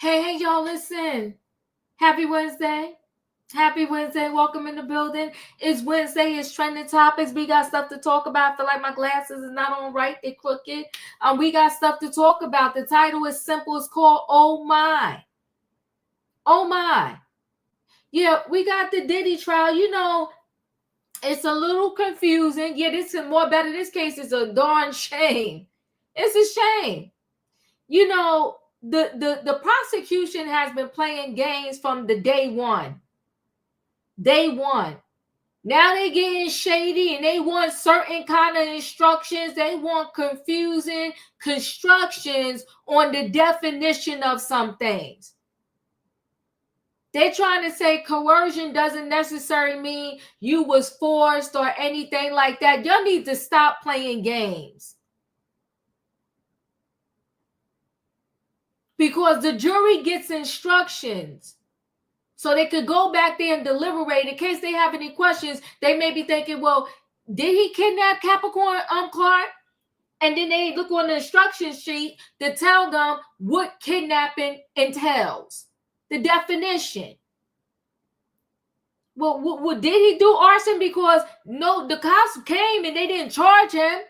Hey, y'all, listen. Happy Wednesday. Happy Wednesday. Welcome in the building. It's Wednesday. It's trending topics. We got stuff to talk about. I feel like my glasses is not on right. They're crooked. We got stuff to talk about. The title is simple. It's called Oh My. Oh My. Yeah, we got the Diddy trial. You know, it's a little confusing. Yeah, this is more better. This case is a darn shame. It's a shame. You know, the prosecution has been playing games from the day one. Day one. Now they getting shady and they want certain kind of instructions. They want confusing constructions on the definition of some things. They're trying to say coercion doesn't necessarily mean you was forced or anything like that. Y'all need to stop playing games. Because the jury gets instructions. So they could go back there and deliberate. In case they have any questions, they may be thinking, well, did he kidnap Capricorn Clark? And then they look on the instruction sheet to tell them what kidnapping entails. The definition. Well, did he do arson? Because no, the cops came and they didn't charge him.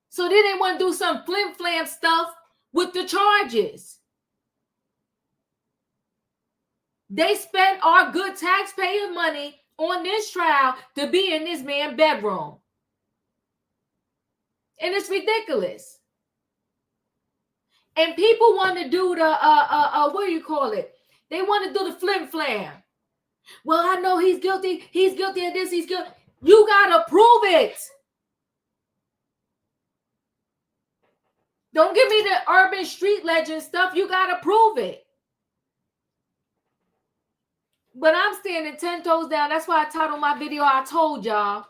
So they didn't want to do some flim-flam stuff with the charges. They spent our good taxpayer money on this trial to be in this man's bedroom. And it's ridiculous. And people want to do the, what do you call it? They want to do the flim-flam. Well, I know he's guilty. He's guilty of this. He's guilty. You got to prove it. Don't give me the urban street legend stuff. You got to prove it. But I'm standing 10 toes down. That's why I titled my video, I told y'all.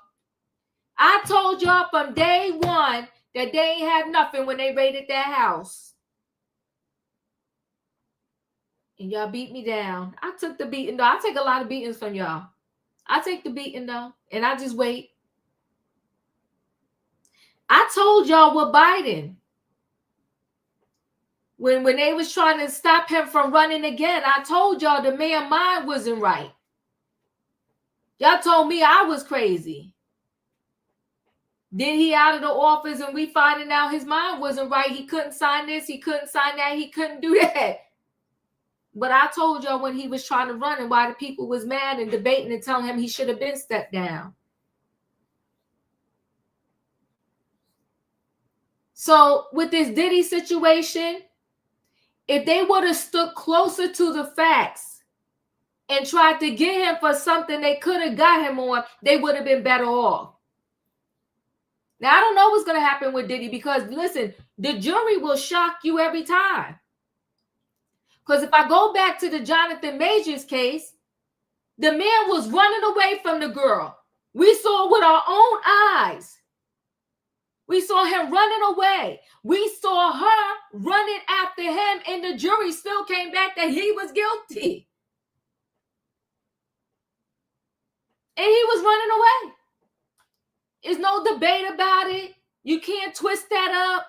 I told y'all from day one that they ain't had nothing when they raided that house. And y'all beat me down. I took the beating, though. I take a lot of beatings from y'all. I take the beating, though. And I just wait. I told y'all with Biden. When they was trying to stop him from running again, I told y'all the man's mind wasn't right. Y'all told me I was crazy. Then he out of the office and we finding out his mind wasn't right. He couldn't sign this. He couldn't sign that. He couldn't do that. But I told y'all when he was trying to run and why the people was mad and debating and telling him he should have been stepped down. So with this Diddy situation, if they would have stood closer to the facts and tried to get him for something they could have got him on, they would have been better off. Now, I don't know what's going to happen with Diddy because, listen, the jury will shock you every time. Because if I go back to the Jonathan Majors case, the man was running away from the girl. We saw with our own eyes. We saw him running away. We saw her running after him, and the jury still came back that he was guilty. And he was running away. There's no debate about it. You can't twist that up.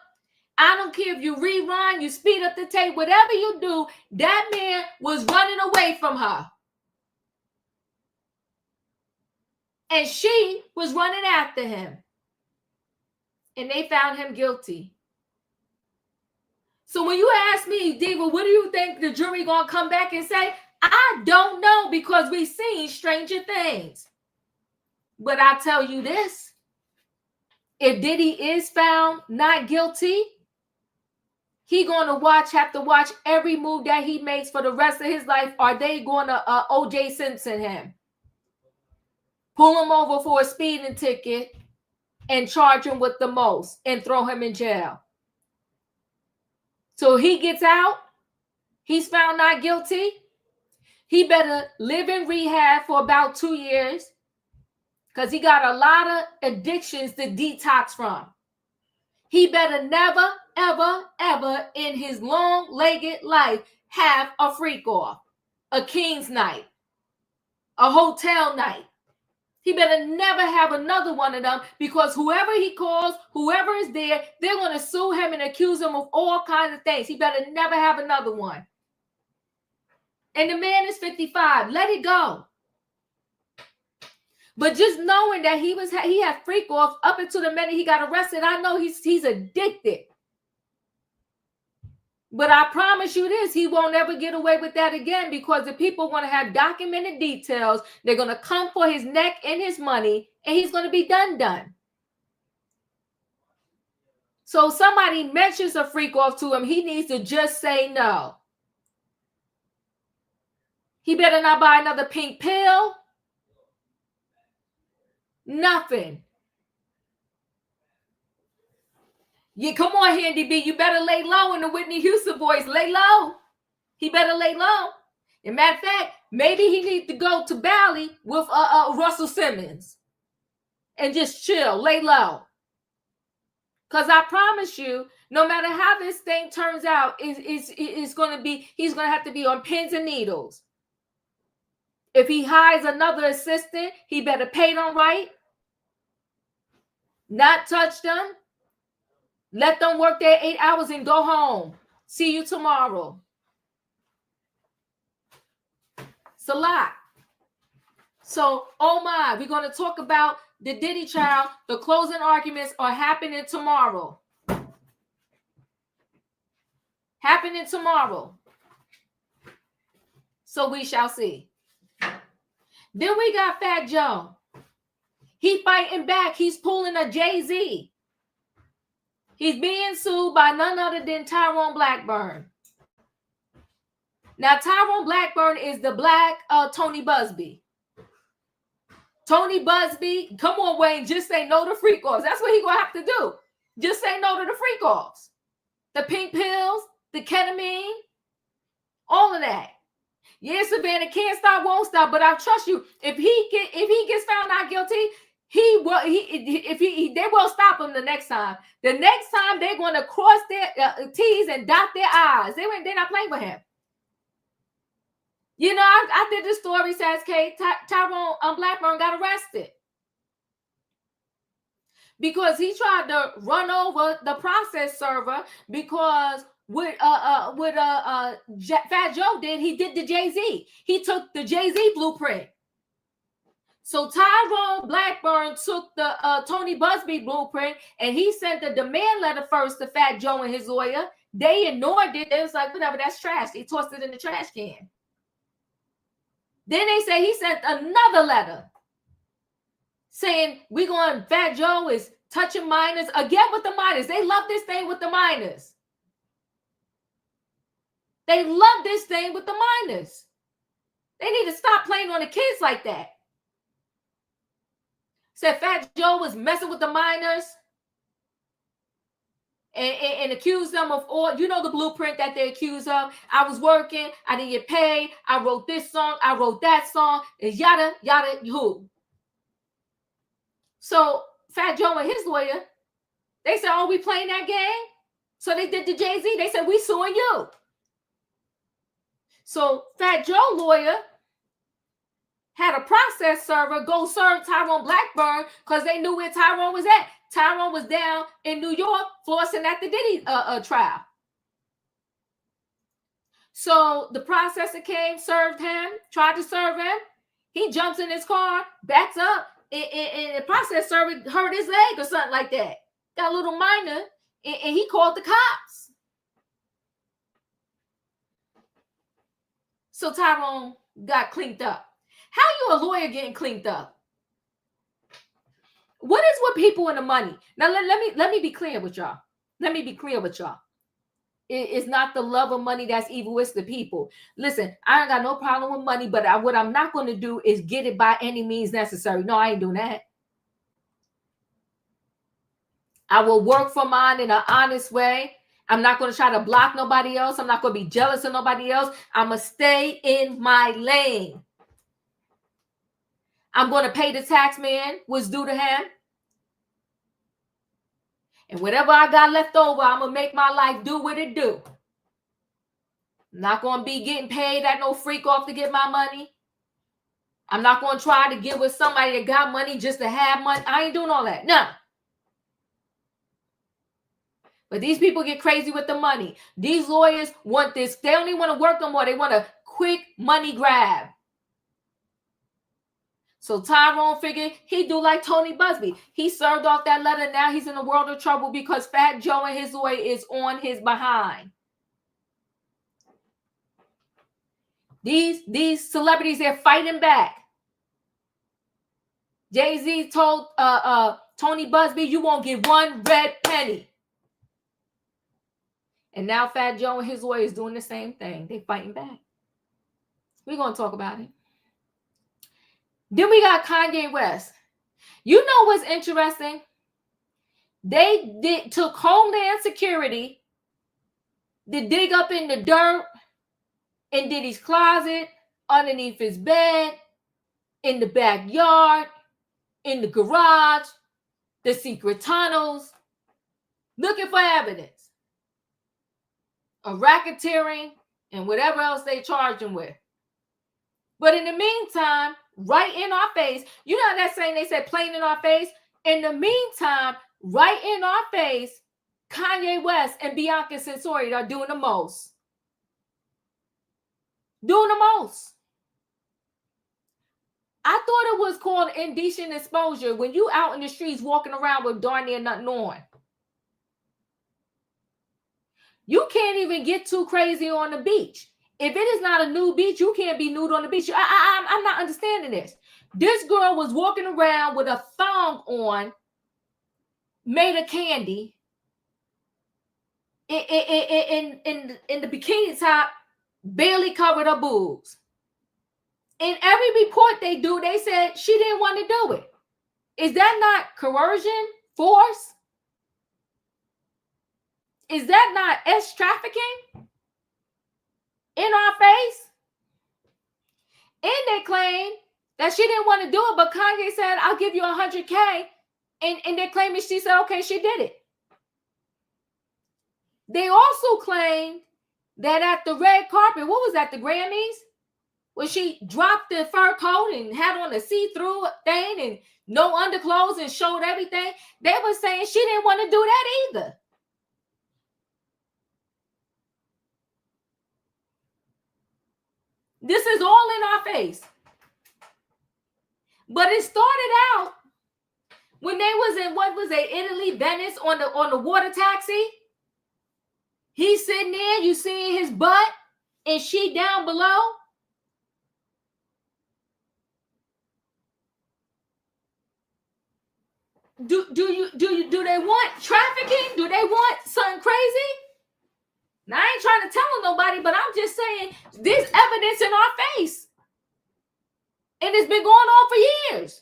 I don't care if you rewind, you speed up the tape, whatever you do, that man was running away from her. And she was running after him. And they found him guilty. So when you ask me, Diva, what do you think the jury gonna come back and say? I don't know because we've seen stranger things. But I tell you this, if Diddy is found not guilty, he gonna have to watch every move that he makes for the rest of his life. Are they gonna O.J. Simpson him? Pull him over for a speeding ticket and charge him with the most and throw him in jail. So he gets out, he's found not guilty. He better live in rehab for about 2 years because he got a lot of addictions to detox from. He better never, ever, ever in his long-legged life have a freak off, a king's night, a hotel night. He better never have another one of them because whoever he calls, whoever is there, they're going to sue him and accuse him of all kinds of things. He better never have another one. And the man is 55. Let it go. But just knowing that he had freak off up until the minute he got arrested, I know he's addicted. But I promise you this, he won't ever get away with that again, because the people want to have documented details. They're going to come for his neck and his money, and he's going to be done. So somebody mentions a freak off to him, he needs to just say no. He better not buy another pink pill. Nothing. Yeah, come on, Handy B. You better lay low in the Whitney Houston voice. Lay low. He better lay low. As a matter of fact, maybe he needs to go to Bali with Russell Simmons and just chill, lay low. Because I promise you, no matter how this thing turns out, he's going to have to be on pins and needles. If he hires another assistant, he better pay them right. Not touch them. Let them work their 8 hours and go home. See you tomorrow. It's a lot. So, oh my, we're going to talk about the Diddy trial. The closing arguments are happening tomorrow. Happening tomorrow. So we shall see. Then we got Fat Joe. He fighting back. He's pulling a Jay-Z. He's being sued by none other than Tyrone Blackburn. Now, Tyrone Blackburn is the black Tony Busby. Tony Busby, come on, Wayne, just say no to freak offs. That's what he's going to have to do. Just say no to the freak offs. The pink pills, the ketamine, all of that. Yeah, Savannah, can't stop, won't stop, but I trust you. If he gets found not guilty, they will stop him the next time. The next time they're going to cross their T's and dot their I's. They're not playing with him. You know, I did the story, says Kate. Tyrone Blackburn got arrested because he tried to run over the process server, because what Fat Joe did, he did the Jay-Z. He took the Jay-Z blueprint. So Tyrone Blackburn took the Tony Busby blueprint, and he sent the demand letter first to Fat Joe and his lawyer. They ignored it. They was like, whatever, that's trash. They tossed it in the trash can. Then they say he sent another letter saying Fat Joe is touching minors. Again with the minors. They love this thing with the minors. They love this thing with the minors. They need to stop playing on the kids like that. Said Fat Joe was messing with the minors and accused them of all, the blueprint that they accuse of. I was working, I didn't get paid, I wrote this song, I wrote that song, and yada, yada, who. So Fat Joe and his lawyer, they said, oh, we playing that game? So they did the Jay-Z. They said, we suing you. So Fat Joe lawyer had a process server go serve Tyrone Blackburn because they knew where Tyrone was at. Tyrone was down in New York flossing at the Diddy trial. So the processor came, served him, tried to serve him. He jumps in his car, backs up, and the process server hurt his leg or something like that. Got a little minor, and he called the cops. So Tyrone got cleaned up. How you a lawyer getting cleaned up? What is with people in the money? Now let me be clear with y'all. Let me be clear with y'all. It's not the love of money that's evil. It's the people. Listen, I ain't got no problem with money, but what I'm not going to do is get it by any means necessary. No, I ain't doing that. I will work for mine in an honest way. I'm not going to try to block nobody else. I'm not going to be jealous of nobody else. I'm going to stay in my lane. I'm going to pay the tax man what's due to him. And whatever I got left over, I'm going to make my life do what it do. I'm not going to be getting paid at no freak off to get my money. I'm not going to try to get with somebody that got money just to have money. I ain't doing all that. No. But these people get crazy with the money. These lawyers want this. They don't even want to work no more. They want to quick money grab. So Tyrone figured he'd do like Tony Busby. He served off that letter. Now he's in a world of trouble because Fat Joe and his lawyer is on his behind. These celebrities, they're fighting back. Jay-Z told Tony Busby, you won't get one red penny. And now Fat Joe and his lawyer is doing the same thing. They're fighting back. We're going to talk about it. Then we got Kanye West. You know what's interesting? They took Homeland Security to dig up in the dirt, in Diddy's closet, underneath his bed, in the backyard, in the garage, the secret tunnels, looking for evidence of racketeering and whatever else they charged him with. But in the meantime, right in our face, you know that saying they said plain in our face? In the meantime, right in our face, Kanye West and Bianca Censori are doing the most. Doing the most. I thought it was called indecent exposure when you out in the streets walking around with darn near nothing on. You can't even get too crazy on the beach. If it is not a nude beach, you can't be nude on the beach. I'm not understanding this. This girl was walking around with a thong on, made of candy, in the bikini top, barely covered her boobs. In every report they do, they said she didn't want to do it. Is that not coercion, force? Is that not sex trafficking? In our face? And they claim that she didn't want to do it, but Kanye said, I'll give you $100K. And they're claiming she said, okay, she did it. They also claimed that at the red carpet, what was that, the Grammys? When she dropped the fur coat and had on a see-through thing and no underclothes and showed everything, they were saying she didn't want to do that either. This is all in our face. But it started out when they was in, what was it, Italy, Venice, on the water taxi. He's sitting there, you seeing his butt, and she down below. Do they want trafficking? Do they want something crazy? Now, I ain't trying to tell nobody, but I'm just saying there's evidence in our face. And it's been going on for years.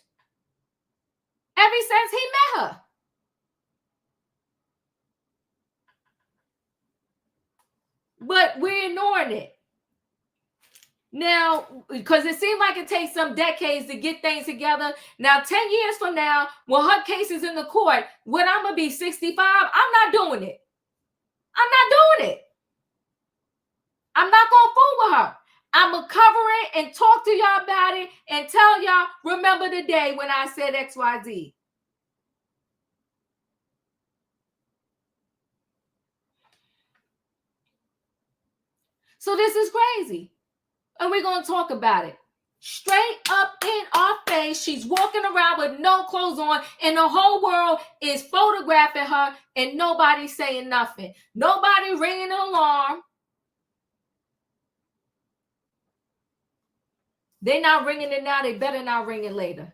Ever since he met her. But we're ignoring it. Now, because it seems like it takes some decades to get things together. Now, 10 years from now, when her case is in the court, when I'm going to be 65, I'm not doing it. I'm not doing it. I'm not going to fool with her. I'm going to cover it and talk to y'all about it and tell y'all, remember the day when I said XYZ. So this is crazy. And we're going to talk about it. Straight up in our face, she's walking around with no clothes on, and the whole world is photographing her, and nobody's saying nothing. Nobody ringing an alarm. They're not ringing it now. They better not ring it later.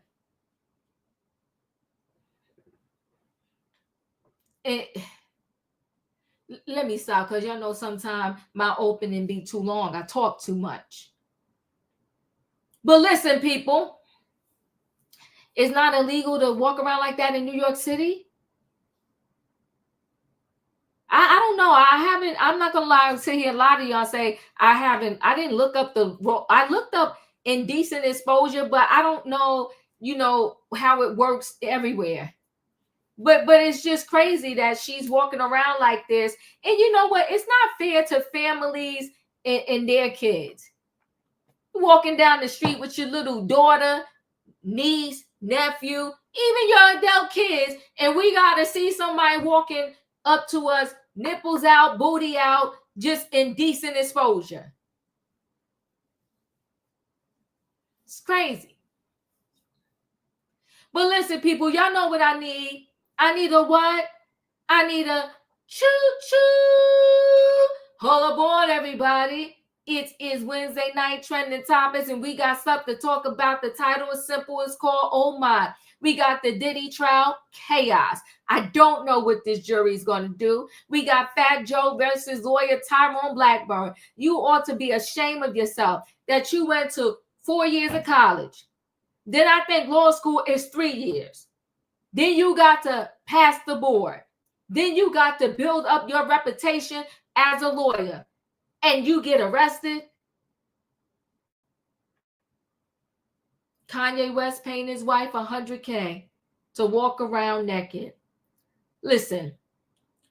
Let me stop, because y'all know sometimes my opening be too long. I talk too much. But listen, people, it's not illegal to walk around like that in New York City. I don't know. I'm not going to lie, sit here and lie to y'all and say I didn't look up I looked up indecent exposure, but I don't know, how it works everywhere. But it's just crazy that she's walking around like this. And you know what? It's not fair to families and their kids. Walking down the street with your little daughter, niece, nephew, even your adult kids, and we got to see somebody walking up to us, nipples out, booty out, just indecent exposure. It's crazy. But listen, people, y'all know what I need. I need a what? I need a choo-choo. Hold aboard, everybody. It is Wednesday night trending topics, and we got stuff to talk about. The title is simple. It's called Oh My. We got the Diddy Trial Chaos. I don't know what this jury is going to do. We got Fat Joe versus lawyer Tyrone Blackburn. You ought to be ashamed of yourself that you went to 4 years of college. Then I think law school is 3 years. Then you got to pass the board. Then you got to build up your reputation as a lawyer. And you get arrested. Kanye West paying his wife $100K to walk around naked. Listen,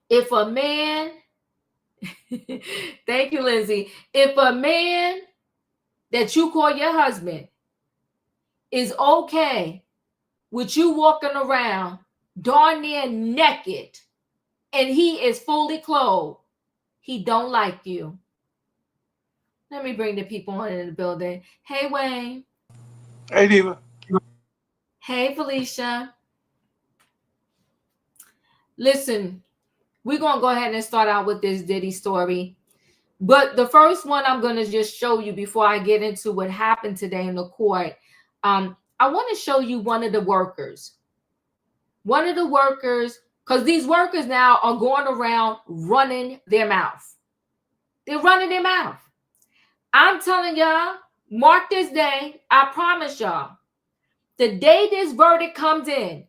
if a man, thank you, Lindsay. If a man that you call your husband is okay with you walking around darn near naked and he is fully clothed, he don't like you. Let me bring the people on in the building. Hey, Wayne. Hey, Diva. Hey, Felicia. Listen, we're going to go ahead and start out with this Diddy story. But the first one I'm going to just show you before I get into what happened today in the court. I want to show you one of the workers. One of the workers, because these workers now are going around running their mouth. They're running their mouth. I'm telling y'all, mark this day. I promise y'all, the day this verdict comes in,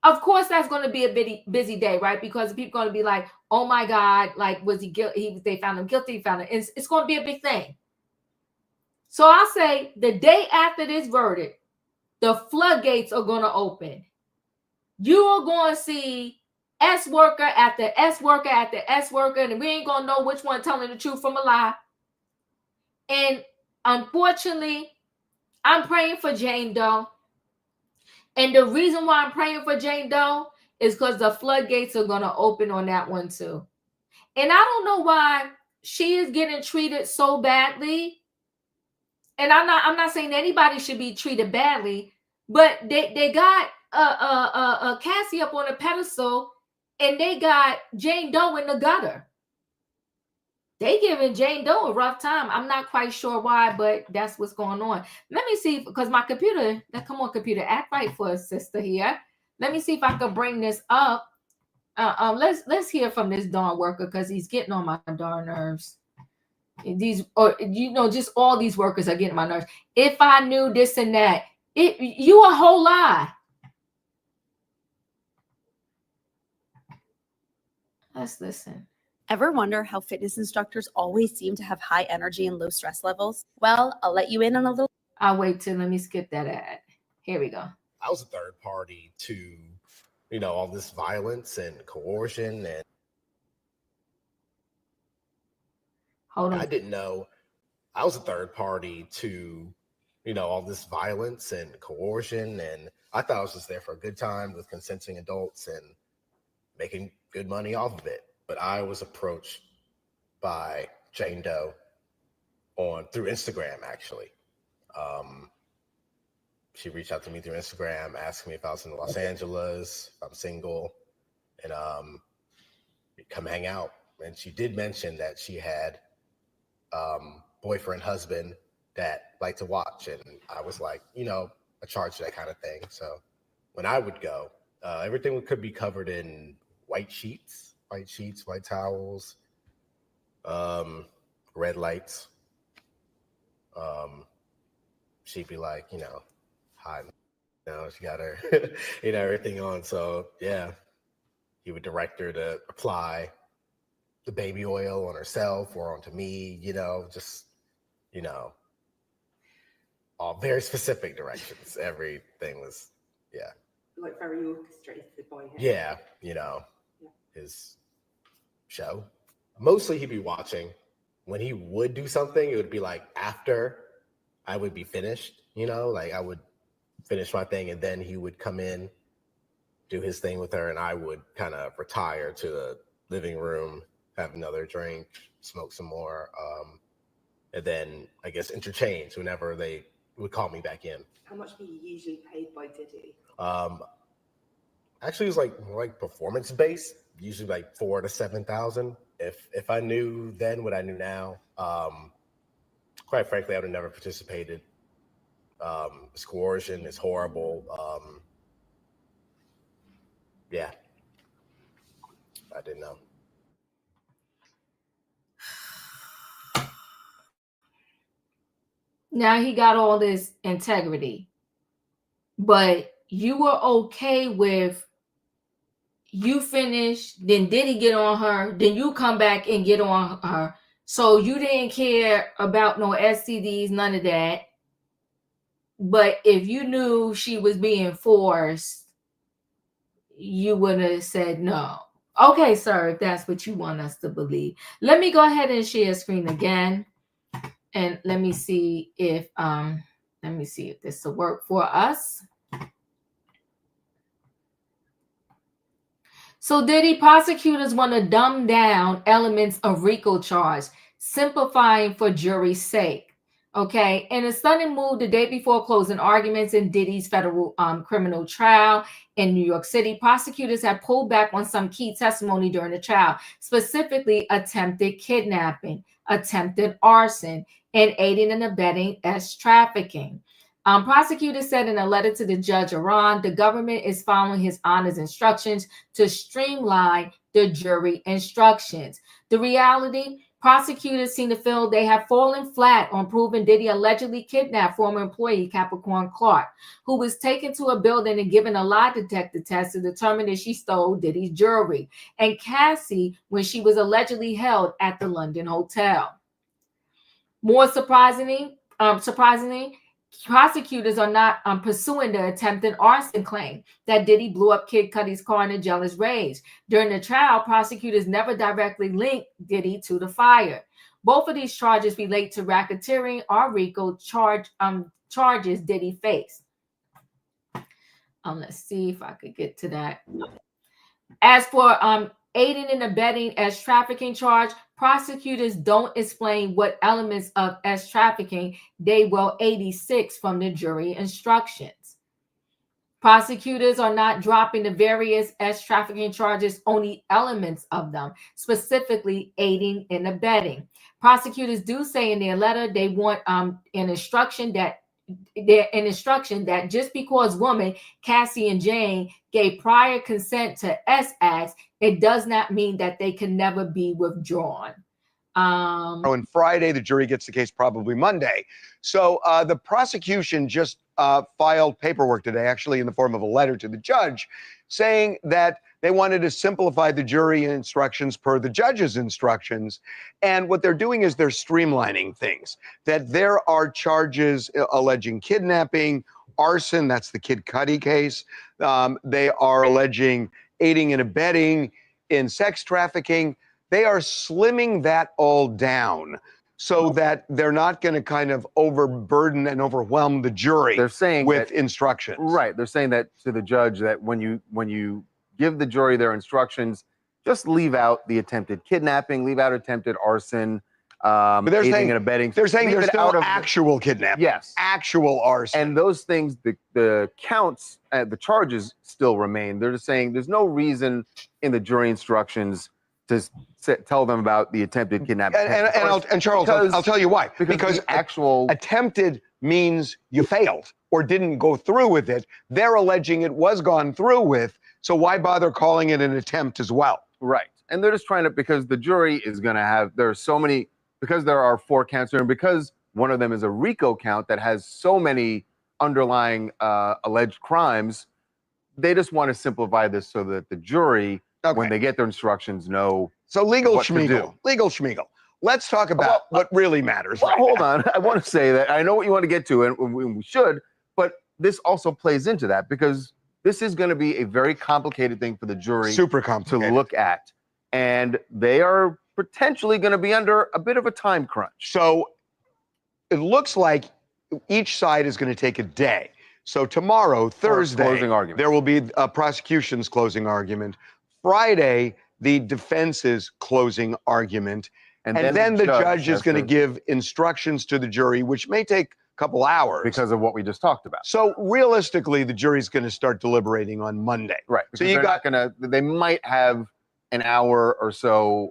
of course, that's going to be a busy day, right? Because people are going to be like, oh my God, like, was he guilty? They found him guilty. It's going to be a big thing. So I'll say the day after this verdict, the floodgates are going to open. You are going to see S worker after S worker after S worker, and we ain't going to know which one telling the truth from a lie. And unfortunately, I'm praying for Jane Doe. And the reason why I'm praying for Jane Doe is because the floodgates are going to open on that one too. And I don't know why she is getting treated so badly. And I'm not saying anybody should be treated badly, but they got Cassie up on a pedestal, and they got Jane Doe in the gutter. They giving Jane Doe a rough time. I'm not quite sure why, but that's what's going on. Let me see, because my computer, come on, computer, act right for a sister here. Let me see if I can bring this up. Let's hear from this darn worker, because he's getting on my darn nerves. These, or just all these workers are getting my nerves. If I knew this and that, you a whole lie. Let's listen. Ever wonder how fitness instructors always seem to have high energy and low stress levels? Well, I'll let you in on a little. I'll wait till, let me skip that ad. Here we go. I was a third party to, all this violence and coercion. And hold on. I didn't know I was a third party to, all this violence and coercion. And I thought I was just there for a good time with consenting adults and making good money off of it. But I was approached by Jane Doe through Instagram, actually. She reached out to me through Instagram, asking me if I was in Los Angeles, if I'm single, and come hang out. And she did mention that she had boyfriend, husband that liked to watch. And I was like, I charge that kind of thing. So when I would go, everything could be covered in white sheets, white towels, red lights. She'd be like, hot. She got her, everything on. So yeah, he would direct her to apply the baby oil on herself or onto me, all very specific directions. Everything was, yeah. Like very orchestrated by him. Yeah, his show. Mostly he'd be watching. When he would do something, it would be like after I would be finished, like I would finish my thing and then he would come in, do his thing with her, and I would kind of retire to the living room, have another drink, smoke some more, and then I guess interchange whenever they would call me back in. How much were you usually paid by Diddy? Actually, it was like performance based. Usually like 4,000 to 7,000. If I knew then what I knew now, quite frankly, I would have never participated. It's coercion. It's horrible. Yeah, I didn't know. Now he got all this integrity, but you were okay with you finish, then Diddy get on her, then you come back and get on her. So you didn't care about no STDs, none of that. But if you knew she was being forced, you would have said no. Okay, sir, if that's what you want us to believe. Let me go ahead and share screen again. And let me see if this will work for us. So Diddy prosecutors want to dumb down elements of RICO charge, simplifying for jury's sake. Okay, in a stunning move the day before closing arguments in Diddy's federal criminal trial in New York City, prosecutors have pulled back on some key testimony during the trial, specifically attempted kidnapping, attempted arson, and aiding and abetting as trafficking. Prosecutors said in a letter to the judge, Iran, the government is following his honor's instructions to streamline the jury instructions. The reality, prosecutors seem to feel they have fallen flat on proving Diddy allegedly kidnapped former employee Capricorn Clark, who was taken to a building and given a lie detector test to determine if she stole Diddy's jewelry, and Cassie when she was allegedly held at the London hotel. More surprisingly, prosecutors are not pursuing the attempted arson claim that Diddy blew up Kid Cudi's car in a jealous rage. During the trial, prosecutors never directly linked Diddy to the fire. Both of these charges relate to racketeering or RICO charges Diddy faced. Let's see if I could get to that. As for aiding and abetting as trafficking charge, prosecutors don't explain what elements of as trafficking they will 86 from the jury instructions. Prosecutors are not dropping the various as trafficking charges, only elements of them, specifically aiding and abetting. Prosecutors do say in their letter they want an instruction that just because woman Cassie and Jane gave prior consent to S acts, it does not mean that they can never be withdrawn. On Friday, the jury gets the case probably Monday. So the prosecution just filed paperwork today, actually in the form of a letter to the judge, saying that they wanted to simplify the jury instructions per the judge's instructions. And what they're doing is they're streamlining things, that there are charges alleging kidnapping, arson, that's the Kid Cudi case. They are alleging aiding and abetting in sex trafficking. They are slimming that all down so that they're not going to kind of overburden and overwhelm the jury. They're saying with instructions. Right. They're saying that to the judge that when you give the jury their instructions, just leave out the attempted kidnapping, leave out attempted arson, but they're aiding saying, and abetting. They're saying there's still of actual kidnapping. Yes. Actual arson. And those things, the counts, the charges still remain. They're just saying there's no reason in the jury instructions to tell them about the attempted kidnapping. And Charles, I'll tell you why. Because actual attempted means you failed or didn't go through with it. They're alleging it was gone through with. So why bother calling it an attempt as well? Right. And they're just trying to, because the jury is going to have, there are so many, because there are 4 counts here, and because one of them is a RICO count that has so many underlying alleged crimes, they just want to simplify this so that the jury, when they get their instructions, know. So legal what to do. schmiegel. Legal schmiegel. Let's talk about what really matters. Well, hold on. I want to say that I know what you want to get to, and we should, but this also plays into that because this is going to be a very complicated thing for the jury Super complicated. to look at. And they are potentially going to be under a bit of a time crunch. So it looks like each side is going to take a day. So tomorrow, Thursday, closing argument. There will be a prosecution's closing argument. Friday, the defense's closing argument. And then the judge is going to give instructions to the jury, which may take a couple hours. because of what we just talked about. So realistically, the jury's going to start deliberating on Monday. Right. So So they might have an hour or so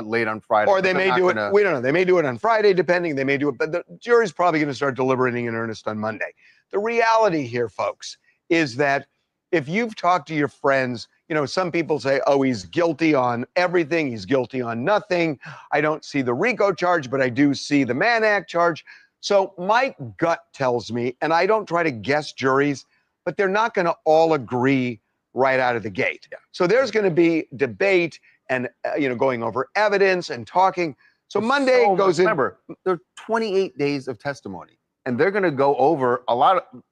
late on Friday. Or they may do it, we don't know. They may do it on Friday, depending. They may do it, but the jury's probably going to start deliberating in earnest on Monday. The reality here, folks, is that if you've talked to your friends, you know, some people say, oh, he's guilty on everything. He's guilty on nothing. I don't see the RICO charge, but I do see the Mann Act charge. So my gut tells me, and I don't try to guess juries, but they're not going to all agree right out of the gate. Yeah. So there's going to be debate and, going over evidence and talking. So Monday goes in. Remember, there are 28 days of testimony, and they're going to go over a lot of.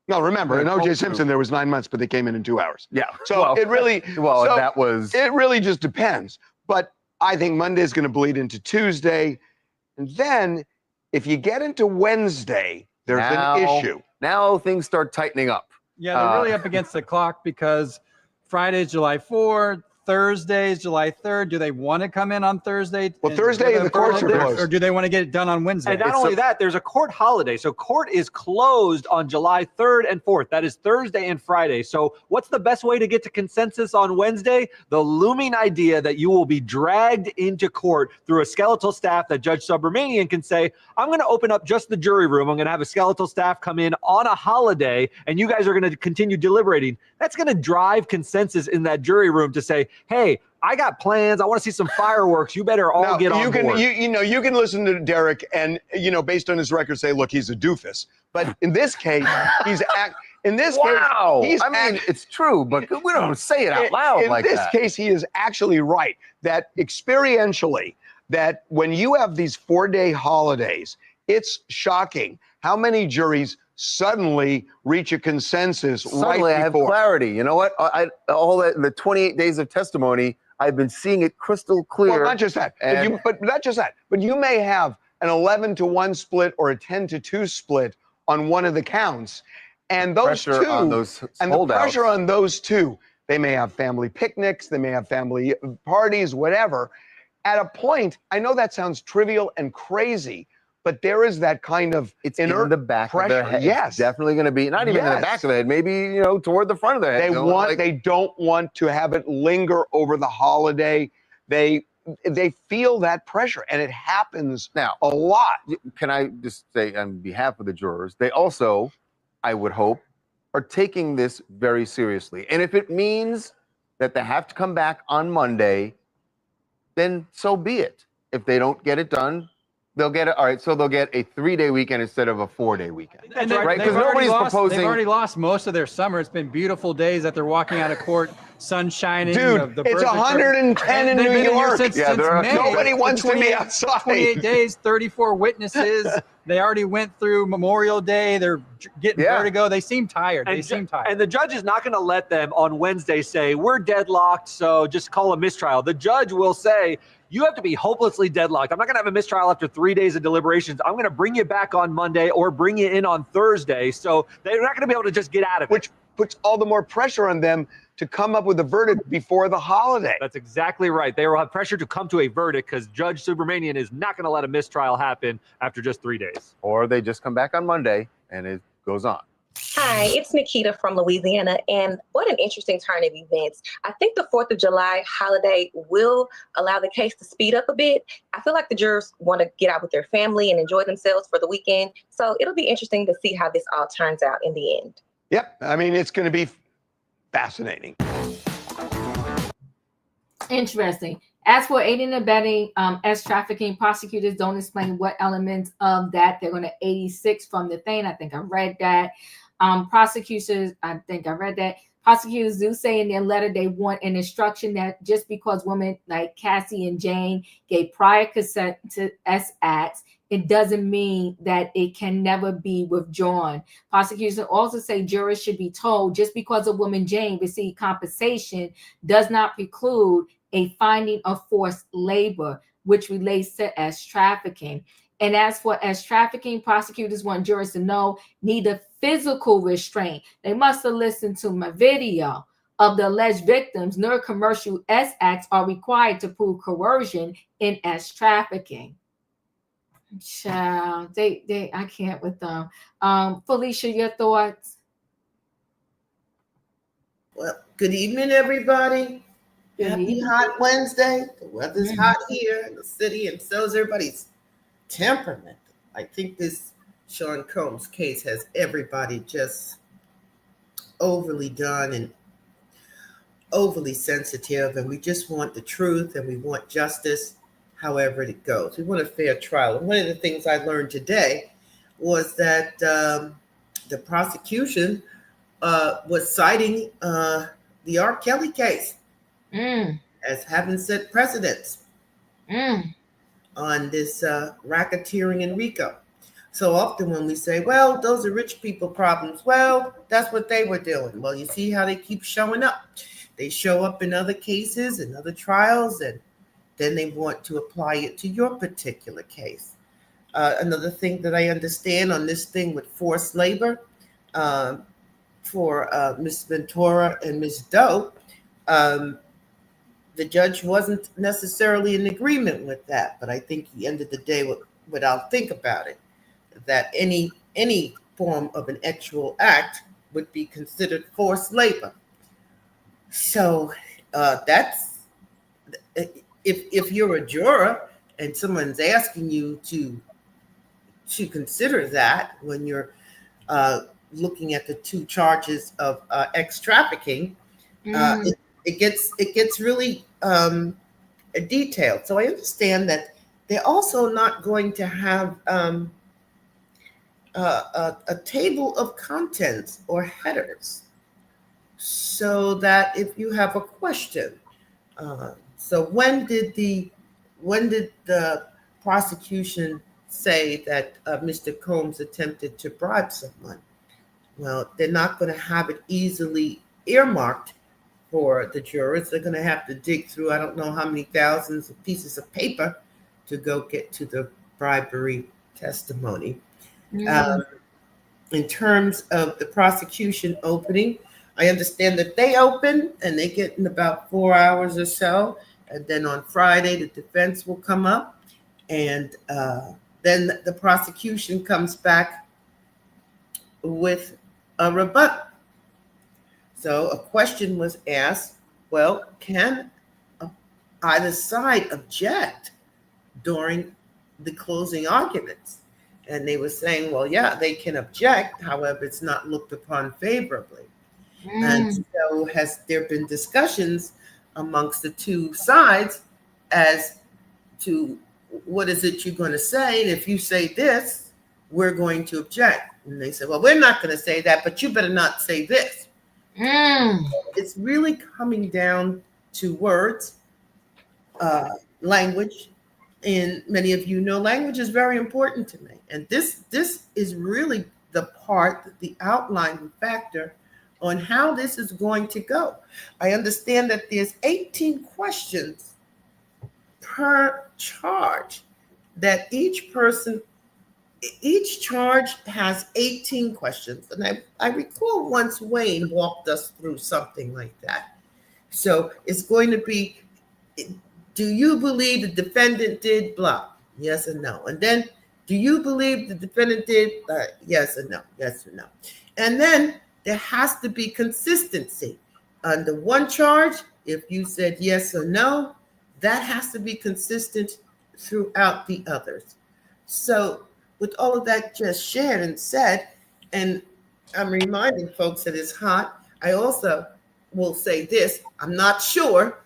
No, remember, in O.J. Simpson, there was 9 months, but they came in 2 hours. Yeah. So it really. Well, so that was. It really just depends. But I think Monday's going to bleed into Tuesday. And then if you get into Wednesday, there's an issue. Now things start tightening up. Yeah, they're really up against the clock because Friday's July 4th, Thursday's July 3rd. Do they want to come in on Thursday? Well, Thursday the courts are closed. Or do they want to get it done on Wednesday? And not only that, there's a court holiday. So court is closed on July 3rd and 4th. That is Thursday and Friday. So what's the best way to get to consensus on Wednesday? The looming idea that you will be dragged into court through a skeletal staff that Judge Subramanian can say, I'm going to open up just the jury room. I'm going to have a skeletal staff come in on a holiday, and you guys are going to continue deliberating. That's going to drive consensus in that jury room to say, hey, I got plans. I want to see some fireworks. You better all get on board. You can listen to Derek and, based on his record, say, look, he's a doofus. But in this case, he's it's true, but we don't say it out loud like that. In this case, he is actually right that experientially, that when you have these 4-day holidays, it's shocking how many juries suddenly reach a consensus Suddenly right I have before. clarity. You know what? The 28 days of testimony, I've been seeing it crystal clear. Well, not just that, but not just that. But you may have an 11-1 split or a 10-2 split on one of the counts, and those pressure on those and holdouts. the pressure on those two. They may have family picnics, they may have family parties, whatever. At a point, I know that sounds trivial and crazy, but there is that kind of it's in the back pressure. Of their head. Yes, it's definitely going to be not even in the back of the head, maybe toward the front of their head. They don't want to have it linger over the holiday. They feel that pressure, and it happens now a lot. Can I just say, on behalf of the jurors, they also, I would hope, are taking this very seriously. And if it means that they have to come back on Monday, then so be it. If they don't get it done, they'll get it. All right, so they'll get a 3-day weekend instead of a 4-day weekend. And right? Because nobody's proposing. They've already lost most of their summer. It's been beautiful days that they're walking out of court, sun shining. Dude, it's 110 in New York. Since May. Nobody wants to be outside. 28 days, 34 witnesses. They already went through Memorial Day. They're getting vertigo. They seem tired. And the judge is not going to let them on Wednesday say, we're deadlocked, so just call a mistrial. The judge will say, you have to be hopelessly deadlocked. I'm not going to have a mistrial after 3 days of deliberations. I'm going to bring you back on Monday or bring you in on Thursday. So they're not going to be able to just get out of it. Which puts all the more pressure on them to come up with a verdict before the holiday. That's exactly right. They will have pressure to come to a verdict because Judge Subramanian is not going to let a mistrial happen after just 3 days. Or they just come back on Monday and it goes on. Hi, it's Nikita from Louisiana, and what an interesting turn of events. I think the 4th of July holiday will allow the case to speed up a bit. I feel like the jurors want to get out with their family and enjoy themselves for the weekend, so it'll be interesting to see how this all turns out in the end. Yep, I mean, it's going to be fascinating. Interesting. As for aiding and abetting as trafficking, prosecutors don't explain what elements of that they're going to 86 from the thing. I think I read that. Prosecutors do say in their letter they want an instruction that just because women like Cassie and Jane gave prior consent to S acts, it doesn't mean that it can never be withdrawn. Prosecutors also say jurors should be told just because a woman Jane received compensation does not preclude a finding of forced labor, which relates to S trafficking. And as for S trafficking, prosecutors want jurors to know neither physical restraint. They must have listened to my video of the alleged victims, nor commercial S acts are required to prove coercion in S trafficking. Child, I can't with them. Felicia, your thoughts? Well, good evening, everybody. Good Happy evening. hot Wednesday. The weather's Mhm. hot here in the city, and so is everybody's temperament. I think this Sean Combs case has everybody just overly done and overly sensitive, and we just want the truth and we want justice, however it goes. We want a fair trial. And one of the things I learned today was that the prosecution was citing the R. Kelly case as having set precedents on this racketeering in RICO. So often when we say, well, those are rich people problems, well, that's what they were doing. Well, you see how they keep showing up. They show up in other cases and other trials, and then they want to apply it to your particular case. Another thing that I understand on this thing with forced labor for Ms. Ventura and Ms. Doe, the judge wasn't necessarily in agreement with that, but I think he ended the day with what I'll think about it, that any form of an actual act would be considered forced labor. So that's if you're a juror and someone's asking you to consider that when you're looking at the two charges of ex trafficking, it gets really detailed. So I understand that they're also not going to have a table of contents or headers, so that if you have a question, so when did the prosecution say that Mr. Combs attempted to bribe someone? Well, they're not going to have it easily earmarked for the jurors. They're going to have to dig through I don't know how many thousands of pieces of paper to go get to the bribery testimony. In terms of the prosecution opening, I understand that they open and they get in about 4 hours or so. And then on Friday, the defense will come up, and then the prosecution comes back with a rebuttal. So a question was asked, well, can either side object during the closing arguments? And they were saying, well, yeah, they can object. However, it's not looked upon favorably. And so has there been discussions amongst the two sides as to what is it you're going to say? And if you say this, we're going to object. And they said, well, we're not going to say that, but you better not say this. It's really coming down to words, language. And many of you know language is very important to me. And this is really the part, the outlining factor on how this is going to go. I understand that there's 18 questions per charge, that each charge has 18 questions. And I recall once Wayne walked us through something like that. So it's going to be, do you believe the defendant did blah? Yes or no. And then, do you believe the defendant did yes or no? Yes or no. And then there has to be consistency. Under one charge, if you said yes or no, that has to be consistent throughout the others. So with all of that just shared and said, and I'm reminding folks that it's hot, I also will say this, I'm not sure,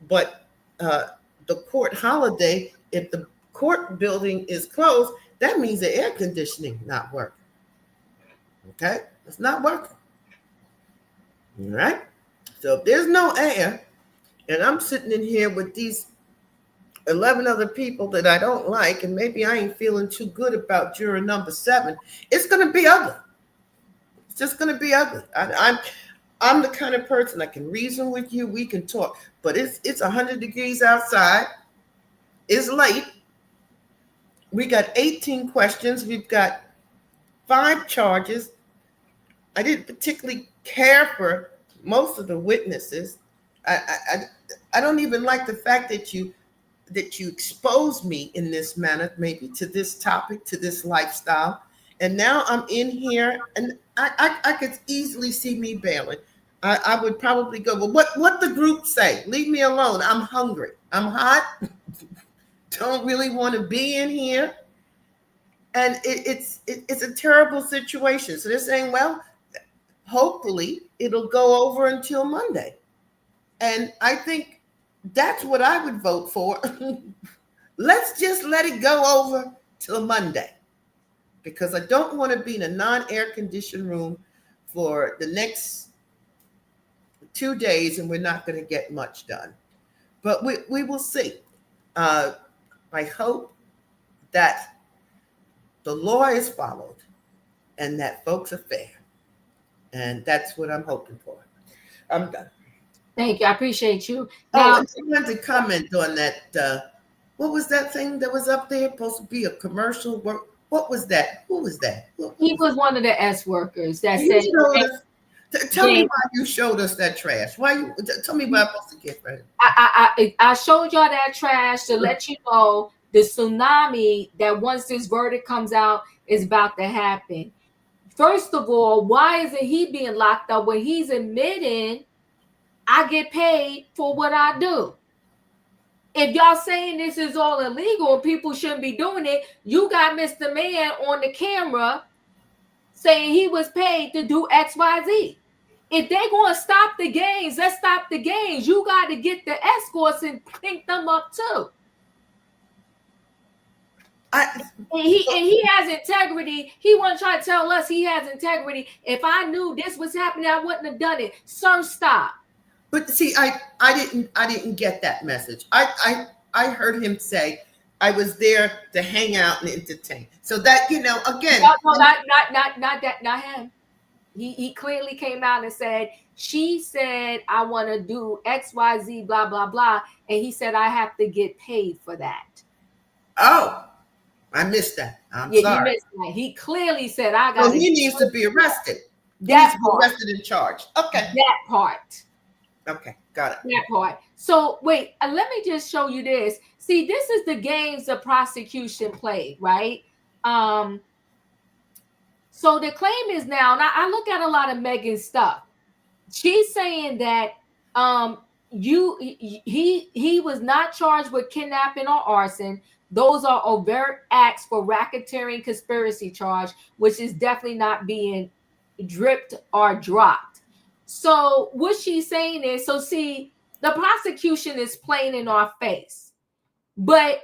but the court holiday, if the court building is closed, that means the air conditioning not working. Okay, it's not working. All right. So if there's no air, and I'm sitting in here with these 11 other people that I don't like, and maybe I ain't feeling too good about juror number 7, it's going to be ugly. It's just going to be ugly. I'm the kind of person I can reason with you. We can talk, but it's 100 degrees outside. It's late. We got 18 questions. We've got 5 charges. I didn't particularly care for most of the witnesses. I don't even like the fact that you that you expose me in this manner, maybe to this topic, to this lifestyle. And now I'm in here, and I could easily see me bailing. I would probably go, well, what the group say? Leave me alone. I'm hungry. I'm hot. Don't really want to be in here. And it's a terrible situation. So they're saying, well, hopefully it'll go over until Monday. And I think that's what I would vote for. Let's just let it go over till Monday, because I don't want to be in a non-air conditioned room for the next 2 days, and we're not going to get much done. But we will see. I hope that the law is followed and that folks are fair. And that's what I'm hoping for. I'm done. Thank you. I appreciate you. Now, I wanted to comment on that. What was that thing that was up there? Supposed to be a commercial work. What was that? Who was that? He was one of the S workers that said. Tell me why you showed us that trash. Why you tell me why I'm supposed to get ready? I showed y'all that trash to let you know the tsunami that once this verdict comes out is about to happen. First of all, why isn't he being locked up when he's admitting I get paid for what I do? If y'all saying this is all illegal and people shouldn't be doing it, you got Mr. Man on the camera saying he was paid to do XYZ. If they're going to stop the games, let's stop the games. You got to get the escorts and pick them up too. He has integrity. He want to try to tell us he has integrity. If I knew this was happening, I wouldn't have done it. Sir, stop. But see, I didn't get that message. I heard him say I was there to hang out and entertain. So that, you know, again, not him. He clearly came out and said, she said I want to do XYZ, blah, blah, blah. And he said I have to get paid for that. Oh, I missed that. I'm sorry. He missed that. He clearly said I got. So he needs to be arrested. That part. Arrested and charged. Okay. That part. Okay, got it. That part. So wait, let me just show you this. See, this is the games the prosecution played, right? So the claim is now I look at a lot of Megan's stuff. She's saying that he was not charged with kidnapping or arson. Those are overt acts for racketeering conspiracy charge, which is definitely not being dripped or dropped. So what she's saying is, so see, the prosecution is playing in our face, but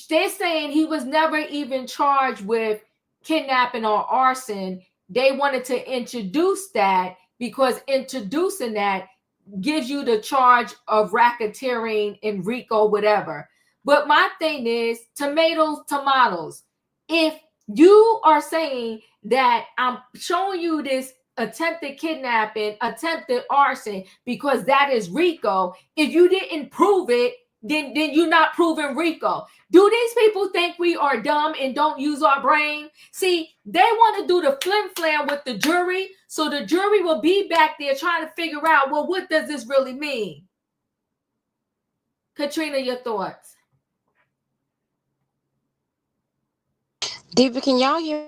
they're saying he was never even charged with kidnapping or arson. They wanted to introduce that because introducing that gives you the charge of racketeering and RICO, whatever. But my thing is, tomatoes. If you are saying that I'm showing you this attempted kidnapping, attempted arson, because that is RICO, if you didn't prove it, then you're not proving RICO. Do these people think we are dumb and don't use our brain? See, they want to do the flim-flam with the jury, so the jury will be back there trying to figure out, well, what does this really mean? Katrina, your thoughts? Diva, can y'all hear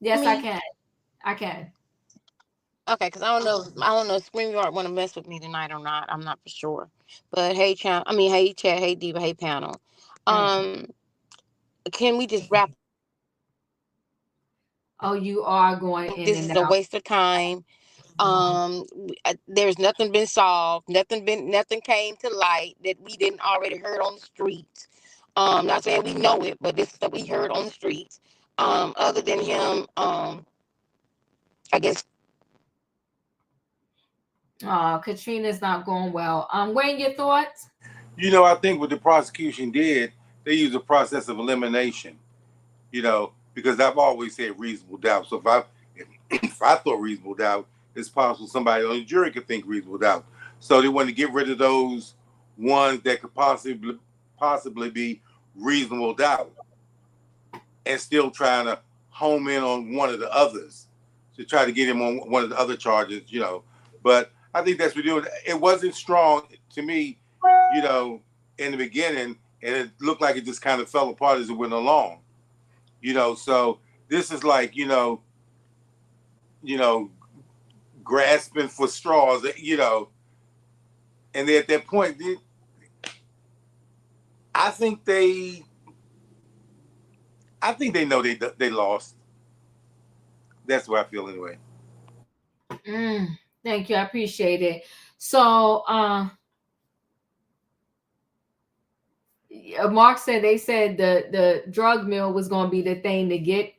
Yes, me? I can. Okay, because I don't know if StreamYard want to mess with me tonight or not. I'm not for sure. But hey, chat, hey Diva, hey panel. Can we just wrap? Oh, you are going in This and is out. a waste of time. There's nothing been solved. Nothing came to light that we didn't already heard on the streets. Not saying we know it, but this is what we heard on the streets. Other than him, I guess. Katrina's not going well. Wayne, your thoughts? You know, I think what the prosecution did, they used a process of elimination. You know, because I've always said reasonable doubt. So if I thought reasonable doubt, it's possible somebody on the jury could think reasonable doubt. So they wanted to get rid of those ones that could possibly be reasonable doubt, and still trying to home in on one of the others to try to get him on one of the other charges. You know, but I think that's what we're doing. It wasn't strong to me, you know, in the beginning, and it looked like it just kind of fell apart as it went along. So this is like, grasping for straws, and at that point, I think they know they lost. That's what I feel anyway. Thank you. I appreciate it. So, Mark said they said the drug mill was going to be the thing to get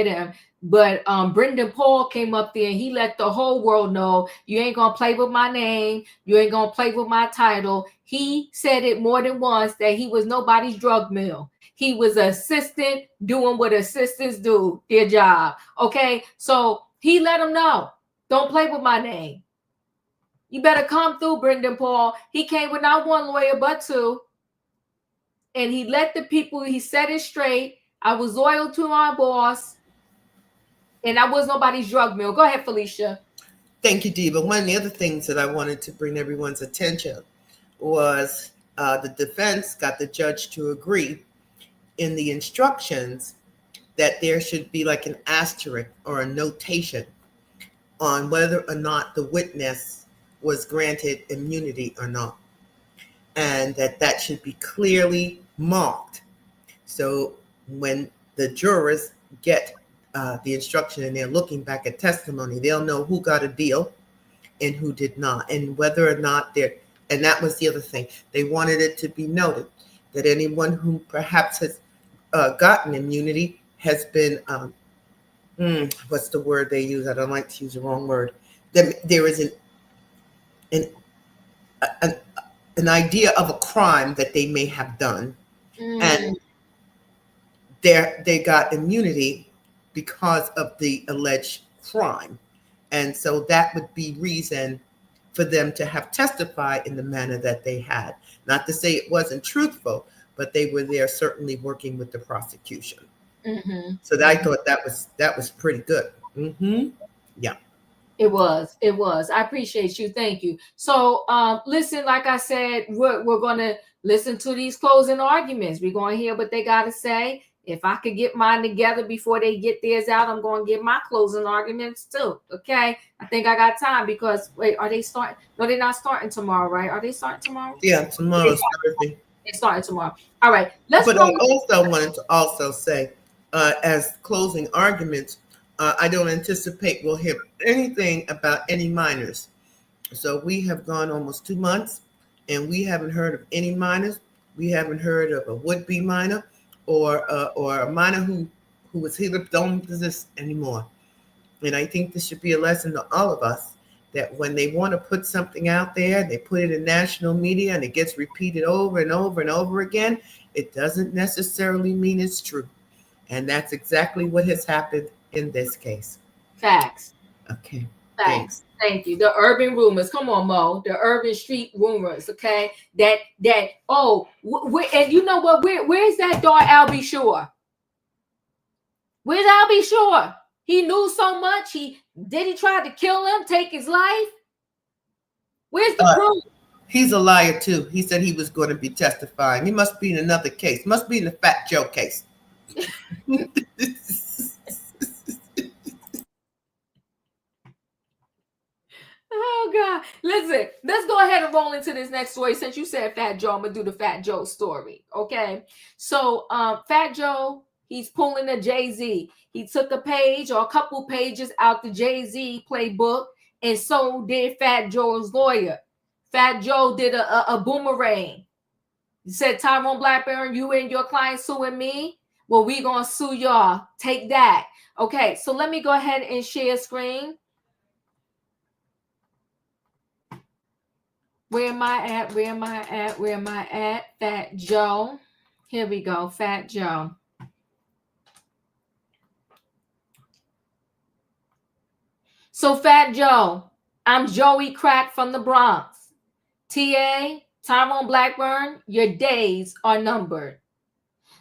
him, but Brendan Paul came up there and he let the whole world know, you ain't gonna play with my name, you ain't gonna play with my title. He said it more than once that he was nobody's drug mill. He was an assistant doing what assistants do, their job. Okay, so he let him know, don't play with my name. You better come through, Brendan Paul. He came with not one lawyer but two. And he let the people, he said it straight. I was loyal to my boss. And I was nobody's drug mill. Go ahead, Felicia. Thank you, Diva. One of the other things that I wanted to bring everyone's attention was the defense got the judge to agree in the instructions that there should be like an asterisk or a notation on whether or not the witness was granted immunity or not. And that should be clearly marked. So when the jurors get the instruction and they're looking back at testimony, they'll know who got a deal and who did not, and whether or not and that was the other thing. They wanted it to be noted that anyone who perhaps has gotten immunity has been, what's the word they use? I don't like to use the wrong word. There is an idea of a crime that they may have done, and they got immunity because of the alleged crime. And so that would be reason for them to have testified in the manner that they had. Not to say it wasn't truthful, but they were there certainly working with the prosecution. So I thought that was pretty good. Yeah. It was. I appreciate you. Thank you. So listen, like I said, we're going to listen to these closing arguments. We're going to hear what they got to say. If I could get mine together before they get theirs out, I'm going to get my closing arguments too. Okay. I think I got time because, wait, are they starting? No, they're not starting tomorrow, right? Are they starting tomorrow? Yeah, tomorrow's Thursday. They're starting tomorrow. All right. But I also wanted to also say, as closing arguments, I don't anticipate we'll hear anything about any minors. So we have gone almost 2 months and we haven't heard of any minors. We haven't heard of a would-be minor or a minor who was here don't exist anymore. And I think this should be a lesson to all of us that when they want to put something out there, they put it in national media and it gets repeated over and over and over again, it doesn't necessarily mean it's true. And that's exactly what has happened in this case. Facts. Okay. Thanks. Thank you. The urban rumors. Come on, Mo. The urban street rumors. Okay. And you know what? Where's that dog, Albie Shore? Where's Albie Shore? He knew so much. Diddy tried to kill him, take his life. Where's the proof? He's a liar too. He said he was going to be testifying. He must be in another case. Must be in the Fat Joe case. Oh God. Listen, let's go ahead and roll into this next story. Since you said Fat Joe, I'm gonna do the Fat Joe story. Okay. So Fat Joe, he's pulling a Jay-Z. He took a page or a couple pages out the Jay-Z playbook, and so did Fat Joe's lawyer. Fat Joe did a boomerang. He said, Tyrone Blackburn, you and your client suing me. Well, we gonna sue y'all. Take that. Okay, so let me go ahead and share screen. Where am I at? Fat Joe. Here we go. Fat Joe. So Fat Joe, I'm Joey Crack from the Bronx. TA, Tyrone Blackburn, your days are numbered.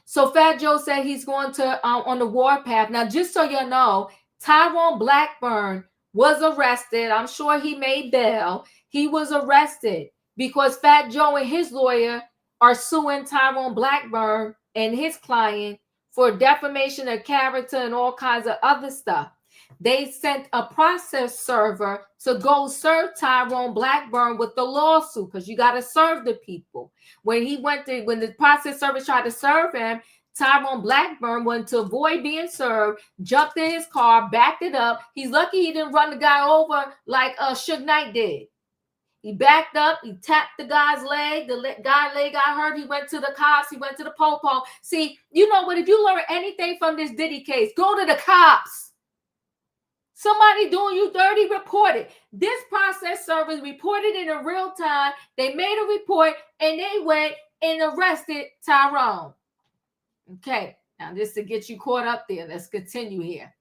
So Fat Joe said he's going to on the warpath. Now, just so you know, Tyrone Blackburn was arrested. I'm sure he made bail. He was arrested because Fat Joe and his lawyer are suing Tyrone Blackburn and his client for defamation of character and all kinds of other stuff. They sent a process server to go serve Tyrone Blackburn with the lawsuit, because you got to serve the people. When the process server tried to serve him, Tyrone Blackburn wanted to avoid being served, jumped in his car, backed it up. He's lucky he didn't run the guy over like Suge Knight did. He backed up, he tapped the guy's leg, the guy's leg got hurt, he went to the cops, he went to the po-po. See, you know what, if you learn anything from this Diddy case, go to the cops. Somebody doing you dirty, report it. This process service reported it in real time. They made a report and they went and arrested Tyrone. Okay, now just to get you caught up there, let's continue here.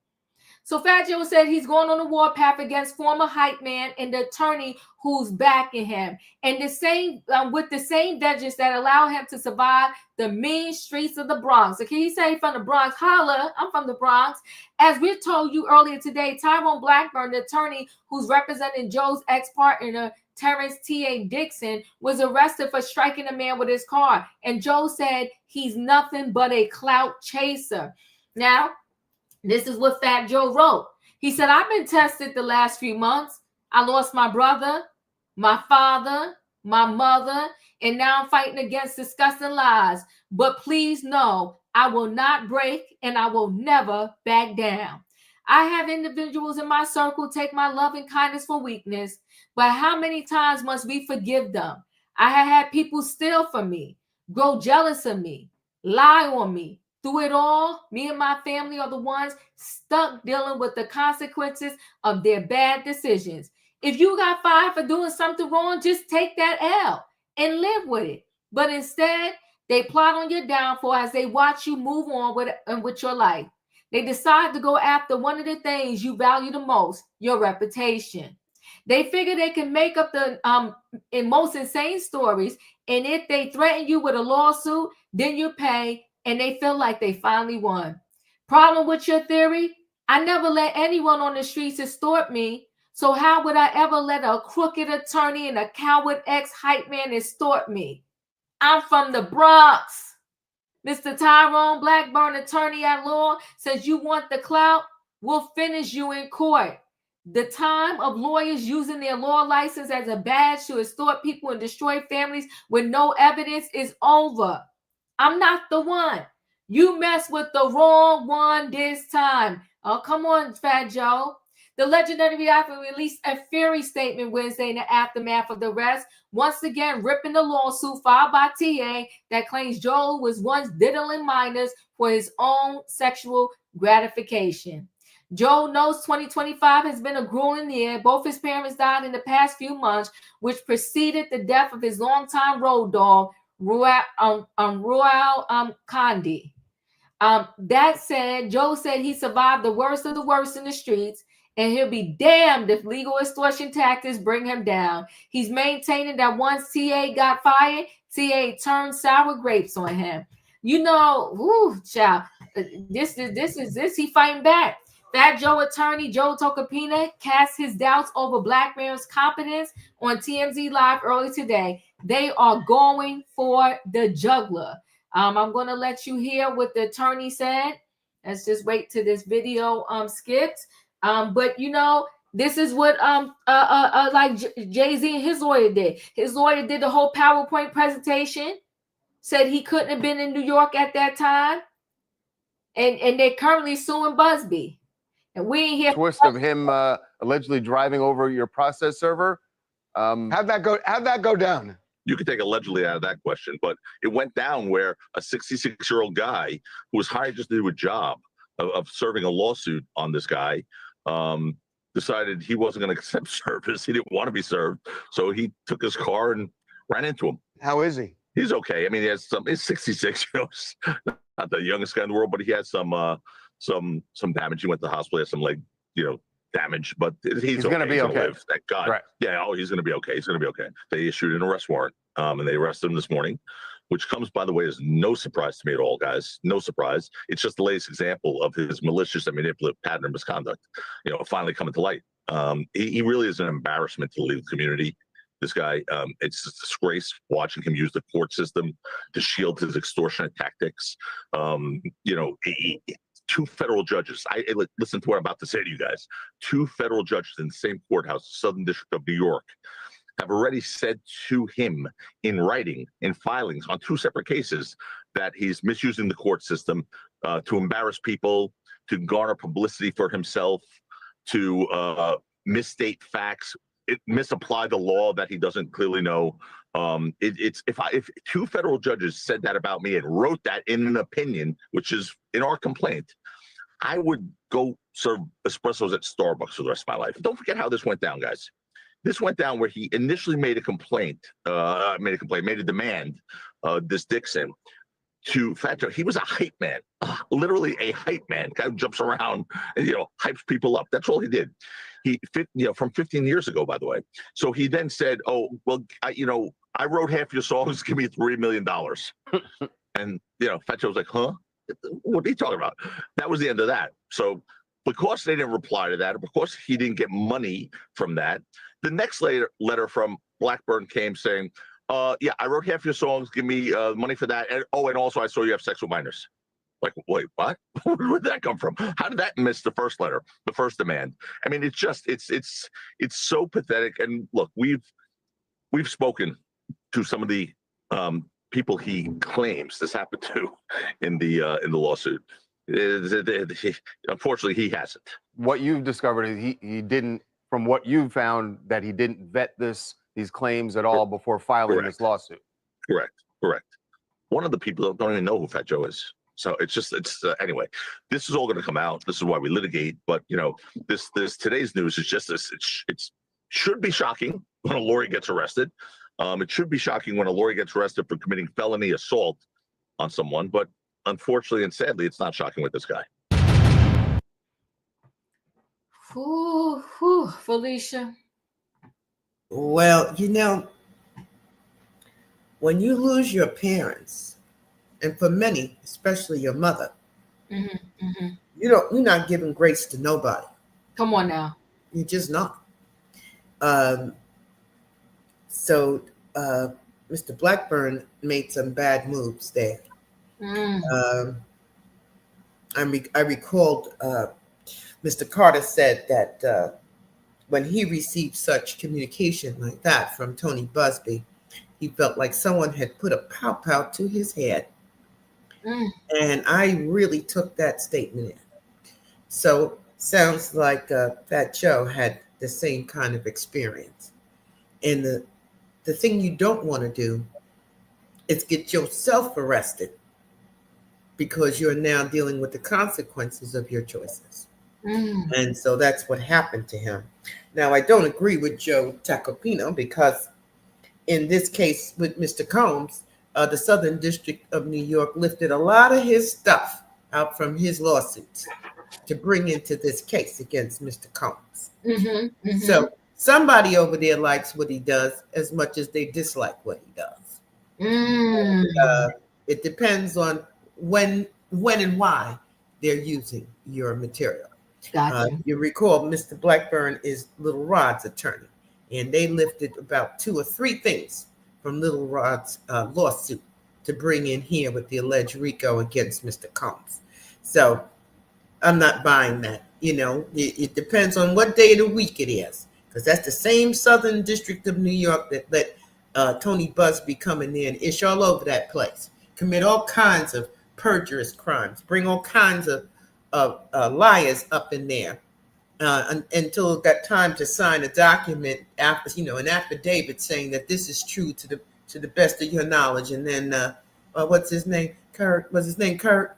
So Fat Joe said he's going on a warpath against former hype man and the attorney who's backing him, and the same with the same vengeance that allow him to survive the mean streets of the Bronx. Okay, he said he's from the Bronx. Holla, I'm from the Bronx. As we told you earlier today, Tyrone Blackburn, the attorney who's representing Joe's ex-partner Terrence T.A. Dixon, was arrested for striking a man with his car, and Joe said he's nothing but a clout chaser. Now, this is what Fat Joe wrote. He said, I've been tested the last few months. I lost my brother, my father, my mother, and now I'm fighting against disgusting lies. But please know, I will not break and I will never back down. I have individuals in my circle take my love and kindness for weakness, but how many times must we forgive them? I have had people steal from me, grow jealous of me, lie on me. Through it all, me and my family are the ones stuck dealing with the consequences of their bad decisions. If you got fired for doing something wrong, just take that L and live with it. But instead, they plot on your downfall as they watch you move on with your life. They decide to go after one of the things you value the most, your reputation. They figure they can make up the most insane stories, and if they threaten you with a lawsuit, then you pay, and they feel like they finally won. Problem with your theory? I never let anyone on the streets extort me, so how would I ever let a crooked attorney and a coward ex-hype man extort me? I'm from the Bronx. Mr. Tyrone Blackburn, attorney at law, says you want the clout, we'll finish you in court. The time of lawyers using their law license as a badge to extort people and destroy families with no evidence is over. I'm not the one. You mess with the wrong one this time. Oh, come on, Fat Joe. The legendary rapper released a fury statement Wednesday in the aftermath of the arrest, once again ripping the lawsuit filed by TA that claims Joe was once diddling minors for his own sexual gratification. Joe knows 2025 has been a grueling year. Both his parents died in the past few months, which preceded the death of his longtime road dog, Royal Condi. That said, Joe said he survived the worst of the worst in the streets, and he'll be damned if legal extortion tactics bring him down. He's maintaining that once TA got fired, TA turned sour grapes on him. You know, whoo, child, this he fighting back. Fat Joe attorney Joe Tocopina cast his doubts over Blackburn's competence on TMZ Live early today. They are going for the juggler. I'm going to let you hear what the attorney said. Let's just wait till this video skips. But you know, this is what like Jay-Z and his lawyer did. His lawyer did the whole PowerPoint presentation, said he couldn't have been in New York at that time, and they're currently suing Busby. And we ain't here. Twist of him allegedly driving over your process server. How'd that go down? You could take allegedly out of that question, but it went down where a 66-year-old guy who was hired just to do a job of serving a lawsuit on this guy decided he wasn't going to accept service. He didn't want to be served, so he took his car and ran into him. How is he? He's okay. I mean, he has he's 66, not the youngest guy in the world, but he has some damage. He went to the hospital, had some damage, but he's going to be okay. Live, thank God. Right. Yeah. Oh, he's going to be okay. He's going to be okay. They issued an arrest warrant, and they arrested him this morning, which comes, by the way, as no surprise to me at all, guys. No surprise. It's just the latest example of his malicious and manipulative pattern of misconduct, finally coming to light. He really is an embarrassment to the legal community. This guy, it's a disgrace watching him use the court system to shield his extortionate tactics. Two federal judges. Listen to what I'm about to say to you guys. Two federal judges in the same courthouse, Southern District of New York, have already said to him in writing, in filings on two separate cases, that he's misusing the court system to embarrass people, to garner publicity for himself, to misstate facts, misapply the law that he doesn't clearly know. If two federal judges said that about me and wrote that in an opinion, which is in our complaint, I would go serve espressos at Starbucks for the rest of my life. Don't forget how this went down, guys. This went down where he initially made a demand, this Dixon, to Fat Joe. He was a hype man, literally a hype man. Guy who jumps around and, hypes people up. That's all he did. From 15 years ago, by the way. So he then said, "Oh, well, I wrote half your songs. Give me $3 million." And, Fat Joe was like, "Huh? What are you talking about?" That was the end of that. So because they didn't reply to that, or because he didn't get money from that, the next letter from Blackburn came saying, "Yeah, I wrote half your songs. Give me money for that. And also I saw you have sex with minors." Like, wait, what? Where did that come from? How did that miss the first letter, the first demand? I mean, it's so pathetic. And look, we've spoken to some of the people he claims this happened to in the lawsuit. Unfortunately, he hasn't. What you've discovered is he didn't, from what you've found, that he didn't vet these claims at all before filing this lawsuit. Correct. One of the people don't even know who Fat Joe is. So anyway, this is all going to come out. This is why we litigate. But this today's news is just this. It should be shocking when a lawyer gets arrested. It should be shocking when a lawyer gets arrested for committing felony assault on someone. But unfortunately and sadly, it's not shocking with this guy. Felicia. Well, when you lose your parents, and for many, especially your mother, you're not giving grace to nobody. Come on now. You're just not. So Mr. Blackburn made some bad moves there. I recalled Mr. Carter said that when he received such communication like that from Tony Busby, he felt like someone had put a pow-pow to his head. And I really took that statement in. So sounds like Fat Joe had the same kind of experience. And the thing you don't want to do is get yourself arrested because you're now dealing with the consequences of your choices. And so that's what happened to him. Now, I don't agree with Joe Tacopino because in this case with Mr. Combs, the Southern District of New York lifted a lot of his stuff out from his lawsuits to bring into this case against Mr. Combs. So somebody over there likes what he does as much as they dislike what he does. It depends on when and why they're using your material. Gotcha. You recall Mr. Blackburn is Little Rod's attorney, and they lifted about 2 or 3 things from Little Rod's lawsuit to bring in here with the alleged RICO against Mr. Combs. So I'm not buying that. It depends on what day of the week it is, because that's the same Southern District of New York that let Tony Busby come in there and ish all over that place, commit all kinds of perjurous crimes, bring all kinds of liars up in there until it got time to sign a document after, an affidavit saying that this is true to the best of your knowledge. And then what's his name? Kurt. Was his name Kurt?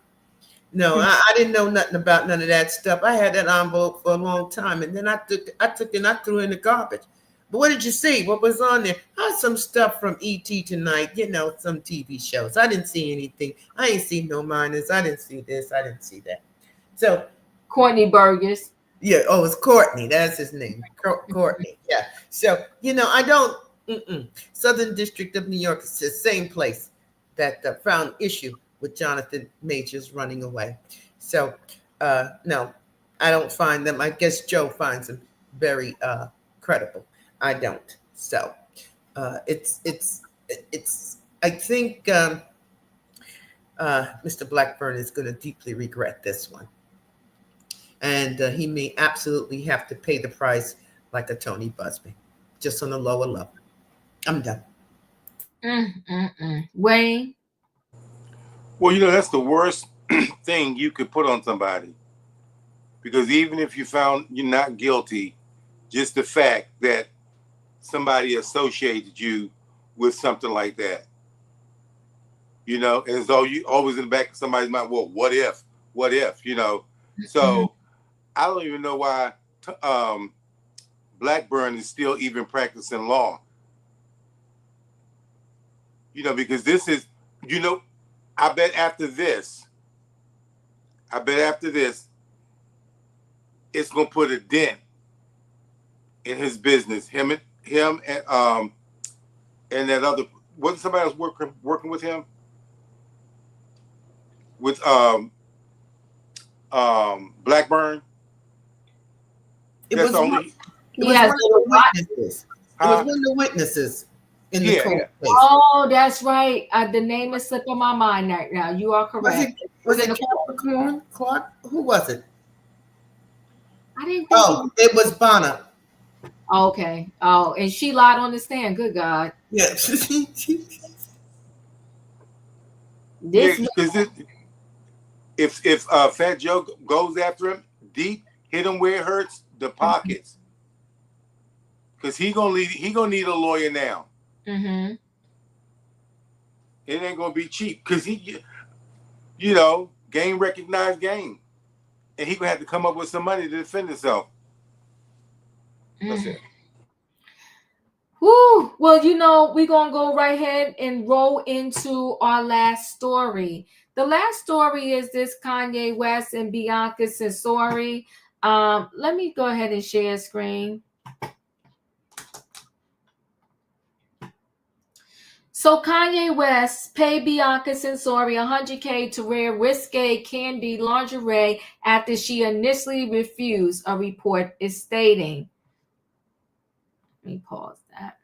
No, I didn't know nothing about none of that stuff. I had that envelope for a long time, and then I took it and I threw it in the garbage. But what did you see? What was on there? Some stuff from E.T. Tonight, some TV shows. I didn't see anything. I ain't seen no minors. I didn't see this. I didn't see that. So Courtney Burgess. Yeah. Oh, it's Courtney. That's his name. Courtney. Yeah. So, I don't. Southern District of New York is the same place that found issue with Jonathan Majors running away. So, no, I don't find them. I guess Joe finds them very credible. I don't. So, It's. I think Mr. Blackburn is going to deeply regret this one, and he may absolutely have to pay the price like a Tony Busby, just on a lower level. I'm done. Wayne. Well, that's the worst thing you could put on somebody, because even if you found you're not guilty, just the fact that somebody associated you with something like that, as though you always in the back of somebody's mind, well, what if, so I don't even know why Blackburn is still even practicing law, because this is, I bet after this, it's gonna put a dent in his business. Him and that other, wasn't somebody else working with him? With Blackburn. It was one of the witnesses. It was one of the witnesses in the court case. Oh, that's right. The name is slipping my mind right now. You are correct. Was it Capricorn? Clark? Who was it? I didn't think it was Bonner. Okay. Oh, and she lied on the stand. Good God. Yeah. If Fat Joe goes after him deep, hit him where it hurts, the pockets, because he gonna need a lawyer now. Mm-hmm. It ain't gonna be cheap, because he, game recognized game, and he gonna have to come up with some money to defend himself. That's it. Woo. Well, we're going to go right ahead and roll into our last story. The last story is this Kanye West and Bianca Censori. Let me go ahead and share screen. So Kanye West paid Bianca Censori $100K to wear risque candy lingerie after she initially refused, a report is stating. Let me pause that.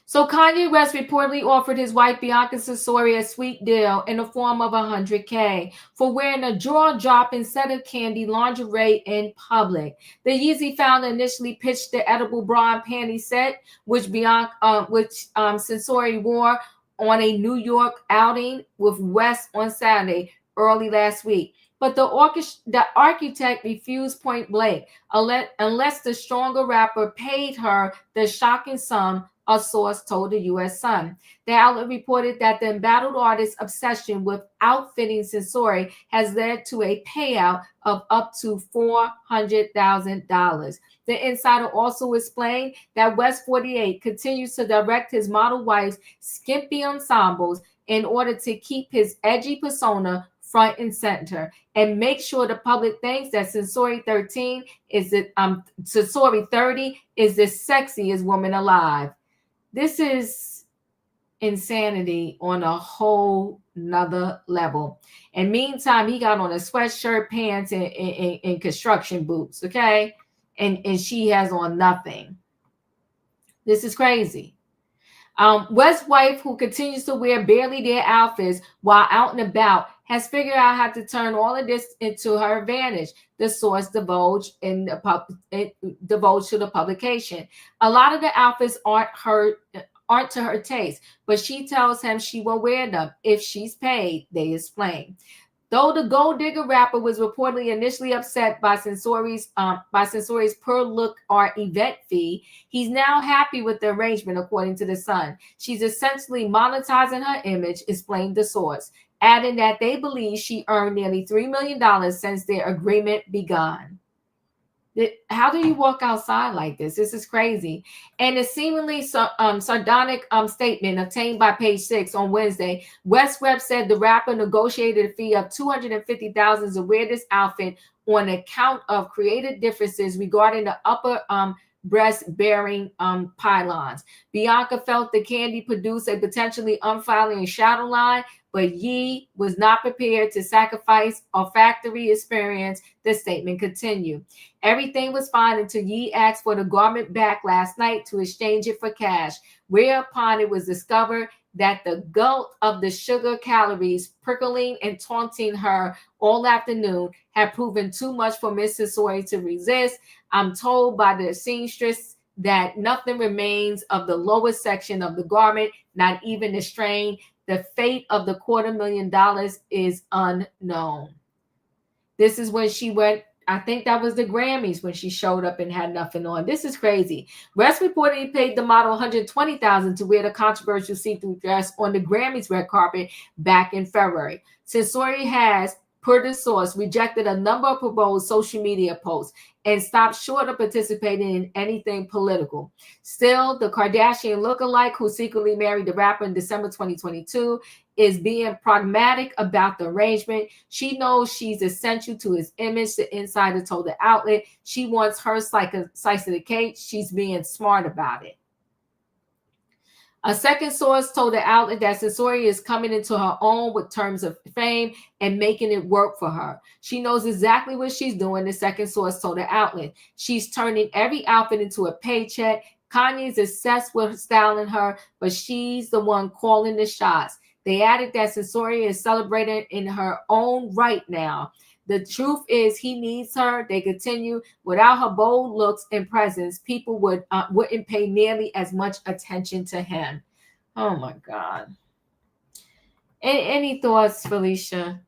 So Kanye West reportedly offered his wife Bianca Censori a sweet deal in the form of $100K for wearing a jaw-dropping set of candy lingerie in public. The Yeezy founder initially pitched the edible bra and panty set, which Censori wore on a New York outing with West on Saturday, early last week. But the architect refused point blank unless the stronger rapper paid her the shocking sum, a source told the U.S. Sun. The outlet reported that the embattled artist's obsession with outfitting Censori has led to a payout of up to $400,000. The insider also explained that West 48 continues to direct his model wife's skimpy ensembles in order to keep his edgy persona front and center, and make sure the public thinks that Censori 30 is the sexiest woman alive. This is insanity on a whole nother level. And meantime, he got on a sweatshirt, pants, and construction boots, okay? And she has on nothing. This is crazy. West's wife, who continues to wear barely their outfits while out and about, has figured out how to turn all of this into her advantage, the source divulged to the publication. A lot of the outfits aren't to her taste, but she tells him she will wear them if she's paid, they explain. Though the gold digger rapper was reportedly initially upset by Censori's per look art event fee, he's now happy with the arrangement, according to The Sun. She's essentially monetizing her image, explained the source, adding that they believe she earned nearly $3 million since their agreement began. How do you walk outside like this? This is crazy. And a seemingly sardonic statement obtained by Page 6 on Wednesday, West Web said the rapper negotiated a fee of $250,000 to wear this outfit on account of creative differences regarding the upper breast-bearing pylons. Bianca felt the candy produced a potentially unflattering shadow line, but Yee was not prepared to sacrifice a factory experience, the statement continued. Everything was fine until Yee asked for the garment back last night to exchange it for cash. whereupon it was discovered that the gulp of the sugar calories prickling and taunting her all afternoon had proven too much for Miss Censori to resist. I'm told by the seamstress that nothing remains of the lowest section of the garment, not even the strain. The fate of the $250,000 is unknown. This is when she went, I think that was the Grammys when she showed up and had nothing on. This is crazy. West reportedly paid the model $120,000 to wear the controversial see-through dress on the Grammys red carpet back in February. Censori has, per the source, rejected a number of proposed social media posts and stopped short of participating in anything political. Still, the Kardashian lookalike, who secretly married the rapper in December 2022, is being pragmatic about the arrangement. She knows she's essential to his image, the insider told the outlet. She wants her slice of the cake. She's being smart about it. A second source told the outlet that Censori is coming into her own with terms of fame and making it work for her. She knows exactly what she's doing, the second source told the outlet. She's turning every outfit into a paycheck. Kanye's obsessed with styling her, but she's the one calling the shots. They added that Censori is celebrating in her own right now. The truth is he needs her. They continue. Without her bold looks and presence, people wouldn't pay nearly as much attention to him. Oh my God. Any thoughts, Felicia?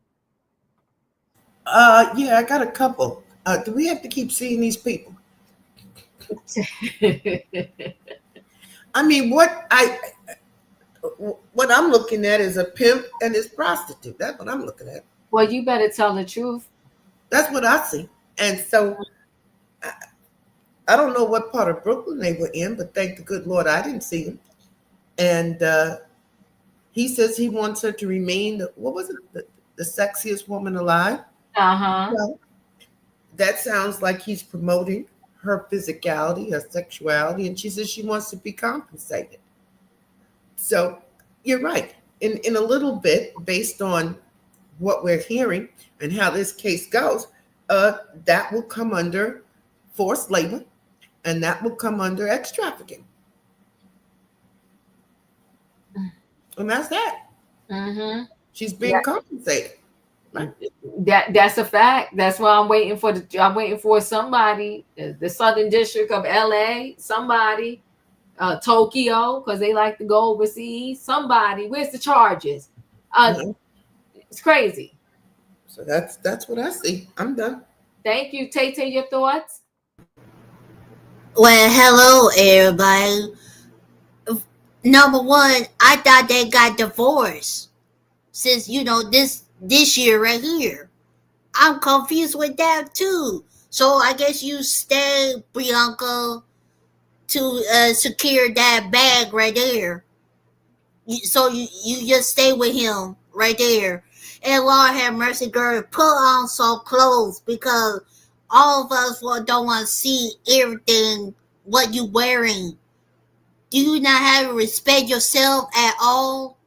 Yeah, I got a couple. Do we have to keep seeing these people? I mean, what I'm looking at is a pimp and his prostitute. That's what I'm looking at. Well, you better tell the truth. That's what I see. And so I don't know what part of Brooklyn they were in, but thank the good Lord I didn't see him. And he says he wants her to remain, the sexiest woman alive. Well, that sounds like he's promoting her physicality, her sexuality, and she says she wants to be compensated. So you're right. In a little bit, based on what we're hearing and how this case goes, that will come under forced labor, and that will come under ex trafficking. And that's that. Mm-hmm. She's being compensated. Right? That's a fact. That's why I'm waiting for somebody, the Southern District of LA, somebody, Tokyo, because they like to go overseas. Somebody, where's the charges? It's crazy. So that's what I see. I'm done. Thank you, Tay. Your thoughts? Well, hello everybody. Number one, I thought they got divorced since this year right here. I'm confused with that too. So I guess you stay, Bianca, to secure that bag right there. So you just stay with him right there. And Lord have mercy, girl, put on some clothes because all of us don't want to see everything what you wearing. Do you not have to respect yourself at all,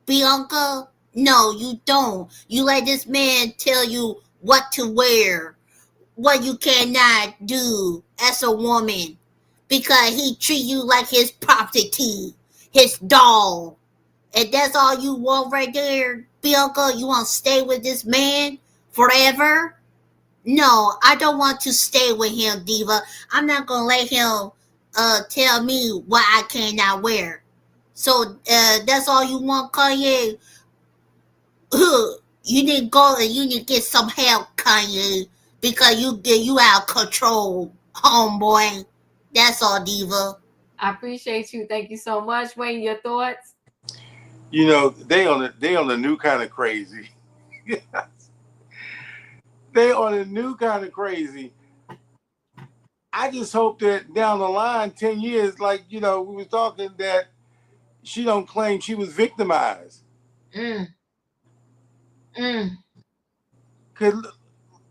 Bianca? No, you don't. You let this man tell you what to wear, what you cannot do as a woman, because he treat you like his property, his dog. And that's all you want right there, Bianca? You want to stay with this man forever? No, I don't want to stay with him, Diva. I'm not going to let him tell me what I cannot wear. So that's all you want, Kanye? You need to go and you need to get some help, Kanye, because you out of control, homeboy. That's all, Diva. I appreciate you. Thank you so much. Wayne, your thoughts? You know, they on the new kind of crazy. They on a new kind of crazy. I just hope that down the line, 10 years, like, we were talking, that she don't claim she was victimized. Cause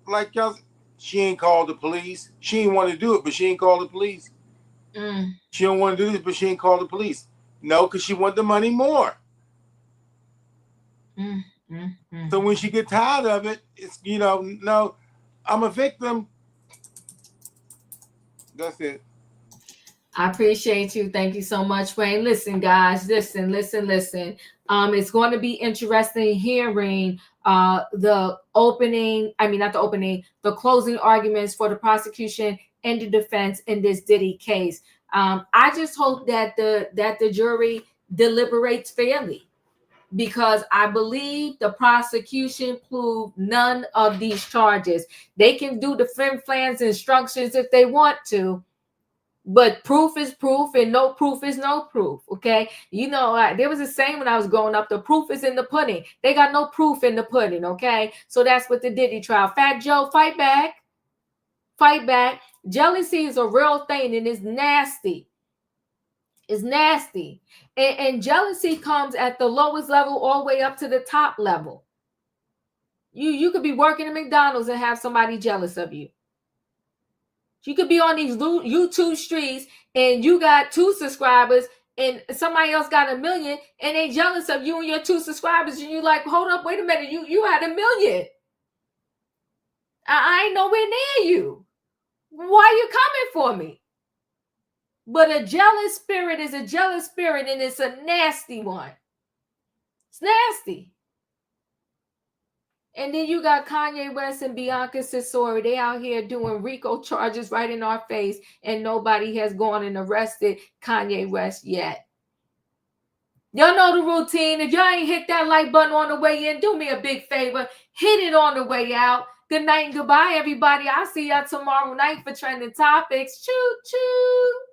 like y'all, she ain't called the police. She ain't want to do it, but she ain't called the police. She don't want to do this, but she ain't called the police. No, because she want the money more. So when she get tired of it, it's no, I'm a victim. That's it. I appreciate you. Thank you so much, Wayne. Listen, guys, listen. It's going to be interesting hearing the closing arguments for the prosecution and the defense in this Diddy case. I just hope that the jury deliberates fairly, because I believe the prosecution proved none of these charges. They can do the flim-flams instructions if they want to, but proof is proof and no proof is no proof. Okay. There was a saying when I was growing up, the proof is in the pudding. They got no proof in the pudding. Okay. So that's what the Diddy trial. Fat Joe, fight back. Fight back. Jealousy is a real thing and it's nasty. It's nasty. And jealousy comes at the lowest level all the way up to the top level. You could be working at McDonald's and have somebody jealous of you. You could be on these YouTube streets and you got 2 subscribers and somebody else got 1 million and they jealous of you and your 2 subscribers. And you're like, hold up, wait a minute. You had 1 million. I ain't nowhere near you. Why you coming for me? But a jealous spirit is a jealous spirit, and it's a nasty one. It's nasty. And then you got Kanye West and Bianca Censori. They out here doing RICO charges right in our face, and nobody has gone and arrested Kanye West yet. Y'all know the routine. If y'all ain't hit that like button on the way in, do me a big favor. Hit it on the way out. Good night and goodbye, everybody. I'll see y'all tomorrow night for Trending Topics. Choo choo.